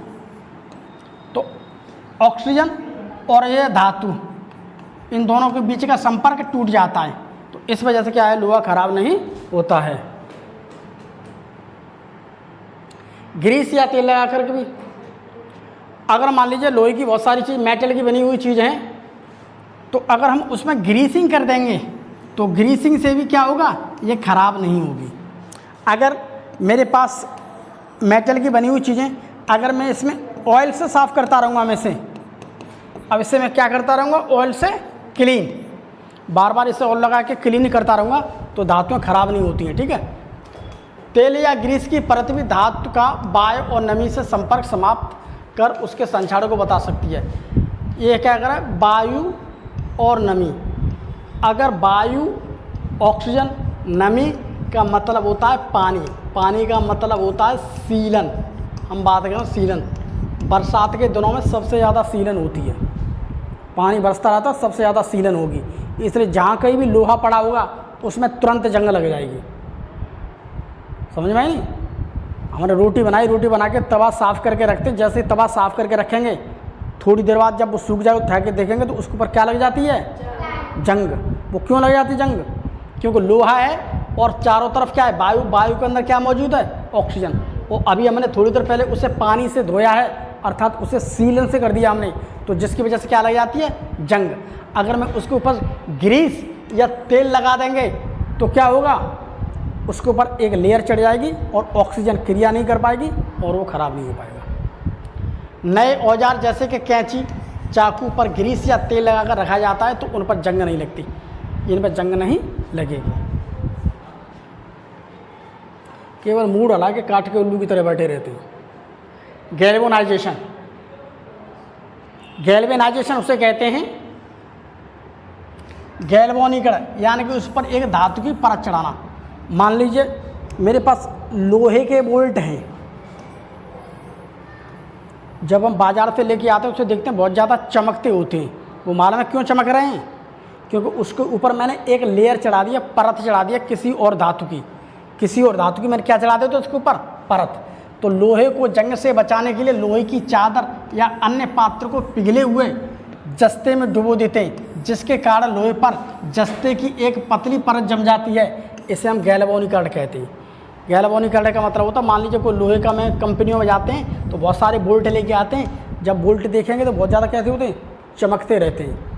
तो ऑक्सीजन और ये धातु, इन दोनों के बीच का संपर्क टूट जाता है, तो इस वजह से क्या है, लोहा खराब नहीं होता है। ग्रीस या तेल लगा करके भी, अगर मान लीजिए लोहे की बहुत सारी चीज़ मेटल की बनी हुई चीज़ हैं, तो अगर हम उसमें ग्रीसिंग कर देंगे तो ग्रीसिंग से भी क्या होगा, ये खराब नहीं होगी। अगर मेरे पास मेटल की बनी हुई चीज़ें, अगर मैं इसमें ऑयल से साफ़ करता रहूँगा, मैं इसे अब इससे मैं क्या करता रहूँगा, ऑयल से क्लीन, बार बार इसे ऑयल लगा के क्लीन करता रहूँगा, तो धातुएँ खराब नहीं होती हैं, ठीक है। तेल या ग्रीस की परत भी धातु का वायु और नमी से संपर्क समाप्त कर उसके संक्षारण को बता सकती है। ये क्या करे, वायु और नमी। अगर वायु, ऑक्सीजन, नमी का मतलब होता है पानी, पानी का मतलब होता है सीलन। हम बात करें सीलन, बरसात के दिनों में सबसे ज़्यादा सीलन होती है, पानी बरसता रहता है, सबसे ज़्यादा सीलन होगी। इसलिए जहाँ कहीं भी लोहा पड़ा होगा उसमें तुरंत जंग लग जाएगी। समझ में आई? हमने रोटी बनाई, रोटी बना के तवा साफ़ करके रखते, जैसे तवा साफ़ करके रखेंगे, थोड़ी देर बाद जब वो सूख जाए, उठा के देखेंगे तो उसके ऊपर क्या लग जाती है, जंग। वो क्यों लग जाती है जंग? क्योंकि लोहा है और चारों तरफ क्या है, वायु, वायु के अंदर क्या मौजूद है, ऑक्सीजन। वो अभी हमने थोड़ी देर पहले उसे पानी से धोया है, अर्थात उसे सीलन से कर दिया हमने, तो जिसकी वजह से क्या लग जाती है, जंग। अगर मैं उसके ऊपर ग्रीस या तेल लगा देंगे तो क्या होगा, उसके ऊपर एक लेयर चढ़ जाएगी और ऑक्सीजन क्रिया नहीं कर पाएगी और वो ख़राब नहीं हो पाएगा। नए औजार जैसे कि कैंची, चाकू पर ग्रीस या तेल लगाकर रखा जाता है तो उन पर जंग नहीं लगती, इन पर जंग नहीं लगेगी। केवल मूड हला के काट के उल्लू की तरह बैठे रहते हैं। गैल्वेनाइजेशन, गैल्वेनाइजेशन उसे कहते हैं गैल्वेनीकरण, यानी कि उस पर एक धातु की परत चढ़ाना। मान लीजिए मेरे पास लोहे के बोल्ट हैं, जब हम बाज़ार से लेके आते हैं उसे देखते हैं बहुत ज़्यादा चमकते होते हैं। वो मालूम है क्यों चमक रहे हैं? क्योंकि उसके ऊपर मैंने एक लेयर चढ़ा दिया, परत चढ़ा दिया किसी और धातु की। किसी और धातु की मैंने क्या चढ़ा दिया तो उसके ऊपर परत। तो लोहे को जंग से बचाने के लिए लोहे की चादर या अन्य पात्र को पिघले हुए जस्ते में डुबो देते हैं, जिसके कारण लोहे पर जस्ते की एक पतली परत जम जाती है। इसे हम गैल्वेनीकरण कहते हैं। गैल्वेनीकरण का मतलब होता है, मान लीजिए कोई लोहे का में कंपनियों में जाते हैं तो बहुत सारे बोल्ट लेके आते हैं। जब बोल्ट देखेंगे तो बहुत ज़्यादा कैसे होते हैं, चमकते रहते हैं।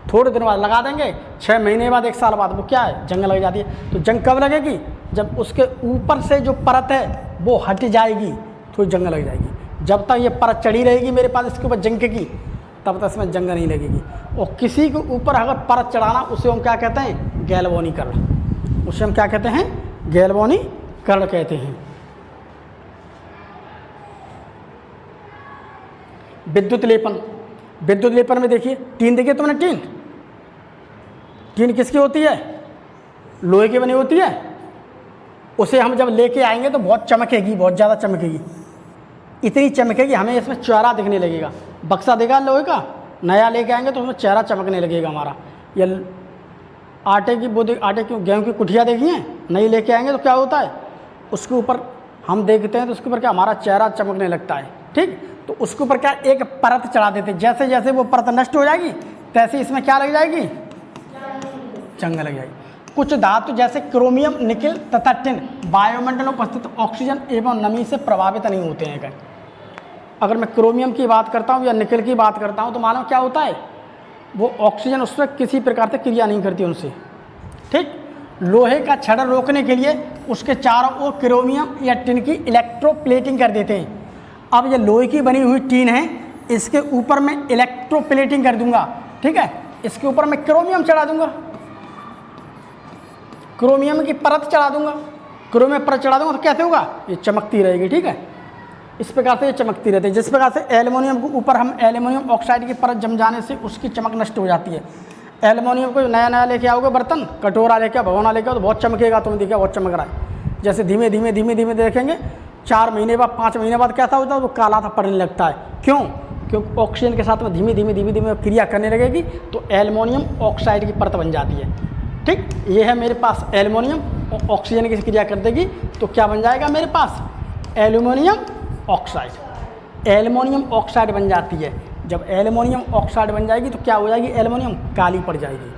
थोड़े दिन बाद लगा देंगे, 6 महीने बाद 1 साल बाद वो क्या है, जंग लग जाती है। तो जंग कब लगेगी? जब उसके ऊपर से जो परत है वो हट जाएगी तो जंग लग जाएगी। जब तक ये परत चढ़ी रहेगी मेरे पास इसके ऊपर जंग की, तब तक इसमें जंग नहीं लगेगी। और किसी के ऊपर अगर परत चढ़ाना उसे हम क्या कहते हैं, गैल्वेनीकरण। उसे हम क्या कहते हैं, गैल्वेनीकरण कहते हैं। विद्युत लेपन। विद्युत लेपन में देखिए टीन, देखिए तुमने टीन, टीन किसकी होती है, लोहे की बनी होती है। उसे हम जब लेके आएंगे तो बहुत चमकेगी, बहुत ज़्यादा चमकेगी, इतनी चमकेगी हमें इसमें चेहरा दिखने लगेगा। बक्सा देखा लोहे का, नया लेके आएंगे तो उसमें चेहरा चमकने लगेगा हमारा। या आटे की वो आटे की गेहूँ की कुठिया देखी है, नई लेके आएंगे तो क्या होता है, उसके ऊपर हम देखते हैं तो उसके ऊपर क्या हमारा चेहरा चमकने लगता है। ठीक, तो उसके ऊपर क्या एक परत चढ़ा देते हैं। जैसे जैसे वो परत नष्ट हो जाएगी तैसे इसमें क्या लग जाएगी, जंग लग जाएगी। कुछ धातु जैसे क्रोमियम, निकेल तथा टिन वायुमंडल में उपस्थित ऑक्सीजन एवं नमी से प्रभावित नहीं होते हैं। क्या अगर मैं क्रोमियम की बात करता हूँ या निकेल की बात करता हूँ तो मालूम क्या होता है, वो ऑक्सीजन उस पर किसी प्रकार से क्रिया नहीं करती उनसे। ठीक, लोहे का छड़ रोकने के लिए उसके चारों ओर क्रोमियम या टिन की इलेक्ट्रोप्लेटिंग कर देते हैं। अब ये लोहे की बनी हुई टीन है, इसके ऊपर मैं इलेक्ट्रोप्लेटिंग कर दूंगा। ठीक है, इसके ऊपर मैं क्रोमियम चढ़ा दूंगा, क्रोमियम की परत चढ़ा दूंगा। क्रोमियम परत चढ़ा दूंगा तो कैसे होगा, ये चमकती रहेगी। ठीक है, इस प्रकार से ये चमकती रहती है। जिस प्रकार से एल्युमिनियम के ऊपर हम एल्युमिनियम ऑक्साइड की परत जम जाने से उसकी चमक नष्ट हो जाती है। एल्युमिनियम को नया नया लेके आओगे बर्तन, कटोरा लेके आओ, भगोना लेके आओ तो बहुत चमकेगा। तुम देखिए बहुत चमक रहा है। जैसे धीमे धीमे धीमे धीमे देखेंगे 4 महीने बाद 5 महीने बाद कैसा होता है, वो काला सा पड़ने लगता है। क्यों? क्योंकि ऑक्सीजन के साथ में धीमे धीमे धीमे धीमे क्रिया करने लगेगी तो एल्युमिनियम ऑक्साइड की परत बन जाती है। ठीक, ये है मेरे पास एल्युमिनियम, ऑक्सीजन की क्रिया कर देगी तो क्या बन जाएगा मेरे पास, एल्युमिनियम ऑक्साइड। एल्युमिनियम ऑक्साइड बन जाती है। जब एल्युमिनियम ऑक्साइड बन जाएगी तो क्या हो जाएगी, एल्युमिनियम काली पड़ जाएगी।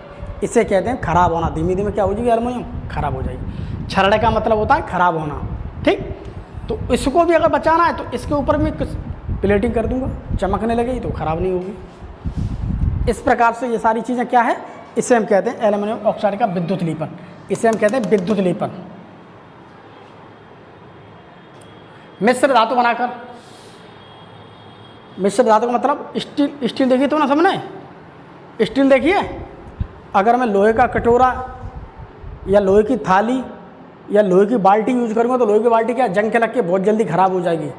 इसे कहते हैं खराब होना। धीमे धीमे क्या हो जाएगी, एल्युमिनियम खराब हो जाएगी। छरड़े का मतलब होता है खराब होना। ठीक, तो इसको भी अगर बचाना है तो इसके ऊपर भी कुछ प्लेटिंग कर दूंगा, चमकने लगेगी तो खराब नहीं होगी। इस प्रकार से ये सारी चीज़ें क्या है, इसे हम कहते हैं एल्युमिनियम ऑक्साइड का विद्युत लेपन। इसे हम कहते हैं विद्युत लेपन। मिश्र धातु बनाकर, मिश्र धातु का मतलब स्टील। स्टील देखिए तो ना सामने, स्टील देखिए। अगर मैं लोहे का कटोरा या लोहे की थाली या लोहे की बाल्टी यूज करूँगा तो लोहे की बाल्टी क्या जंग के लग के बहुत जल्दी ख़राब हो जाएगी।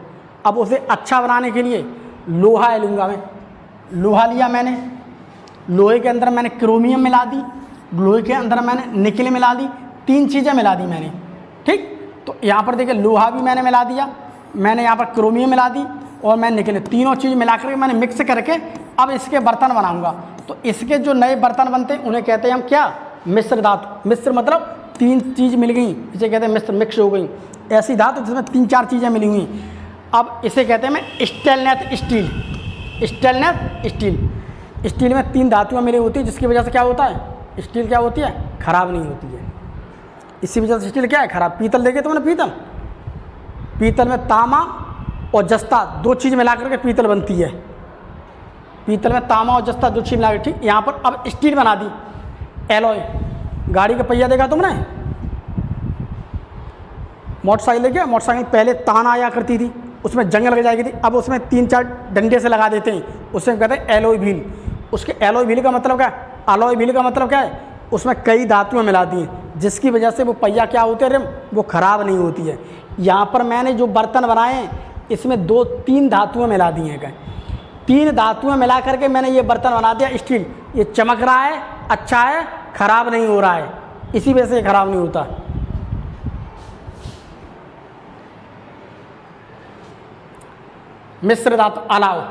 अब उसे अच्छा बनाने के लिए लोहा लूँगा मैं। लोहा लिया मैंने, लोहे के अंदर मैंने क्रोमियम मिला दी, लोहे के अंदर मैंने निकेल मिला दी, 3 चीज़ें मिला दी मैंने। ठीक, तो यहाँ पर देखिए लोहा भी मैंने मिला दिया, मैंने यहाँ पर क्रोमियम मिला दी और मैं निकेल, तीनों चीज़ मिला करके मैंने मिक्स करके अब इसके बर्तन बनाऊँगा। तो इसके जो नए बर्तन बनते हैं उन्हें कहते हैं हम क्या, मिश्र धातु। मिश्र मतलब 3 चीज़ मिल गई, इसे कहते हैं मिश्र, मिक्स हो गई। ऐसी धातु जिसमें 3-4 चीज़ें मिली हुई। अब इसे कहते हैं मैं stainless steel. Stainless steel, steel में 3 धातुएं मिली होती है जिसकी वजह से क्या होता है, स्टील क्या होती है, खराब नहीं होती है। इसी वजह से स्टील क्या है, खराब। पीतल देखे तुमने, पीतल, पीतल में तांबा और जस्ता 2 चीज़ मिला करके पीतल बनती है। पीतल में तांबा और जस्ता 2 चीज़ मिला कर, ठीक। यहाँ पर अब स्टील बना दी, एलॉय। गाड़ी का पहिया देखा तुमने, मोटरसाइकिल देखिए, मोटरसाइकिल पहले तान आया करती थी, उसमें जंग लग जाएगी थी। अब उसमें 3-4 डंडे से लगा देते हैं, उससे कहते हैं एलॉय व्हील। उसके एलॉय व्हील का मतलब क्या है, अलॉय व्हील का मतलब क्या है, उसमें कई धातुएं मिला दी हैं जिसकी वजह से वो पहिया क्या होते हैं, रिम, वो खराब नहीं होती है। यहाँ पर मैंने जो बर्तन बनाए हैं इसमें 2-3 धातुएं मिला दी हैं। 3 धातुएं मिला करके मैंने ये बर्तन बना दिया स्टील। ये चमक रहा है, अच्छा है, खराब नहीं हो रहा है, इसी वजह से ये खराब नहीं होता। मिश्र धातु अलाव।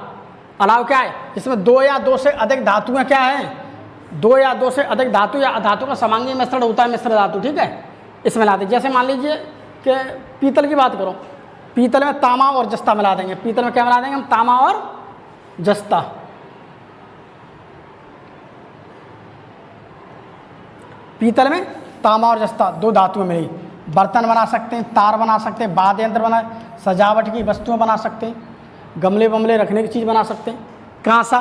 अलाव क्या है? इसमें दो या दो से अधिक धातुएं क्या हैं? दो या दो से अधिक धातु या अधातु का समांगी मिश्रण होता है मिश्र धातु, ठीक है। इसमें मिला दें, जैसे मान लीजिए कि पीतल की बात करो, पीतल में तामा और जस्ता मिला देंगे। पीतल में क्या मिला देंगे हम? तामा और जस्ता। पीतल में तामा और जस्ता दो धातुएं मिली। बर्तन बना सकते हैं, तार बना सकते हैं, वाद्य यंत्र बना, सजावट की वस्तुएं बना सकते हैं, गमले वमले रखने की चीज़ बना सकते हैं। कांसा,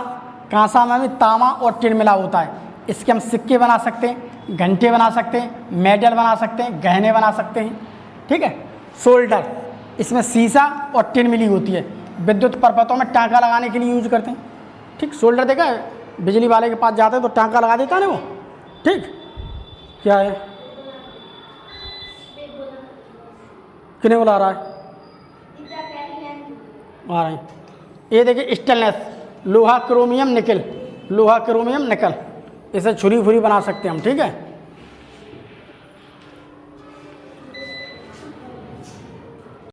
कांसा में भी तामा और टिन मिला होता है। इसके हम सिक्के बना सकते हैं, घंटे बना सकते हैं, मेडल बना सकते हैं, गहने बना सकते हैं, ठीक है। सोल्डर, इसमें सीसा और टिन मिली होती है। विद्युत परपथों में टाँका लगाने के लिए यूज करते हैं, ठीक। सोल्डर देखा है, बिजली वाले के पास जाते हैं तो टाँका लगा देता है ना वो, ठीक। क्या है? किन्हें बुला रहा है? आ रहे हैं। ये देखिए स्टेनलेस, लोहा क्रोमियम निकल, लोहा क्रोमियम निकल, इसे छुरी फुरी बना सकते हैं हम, ठीक है।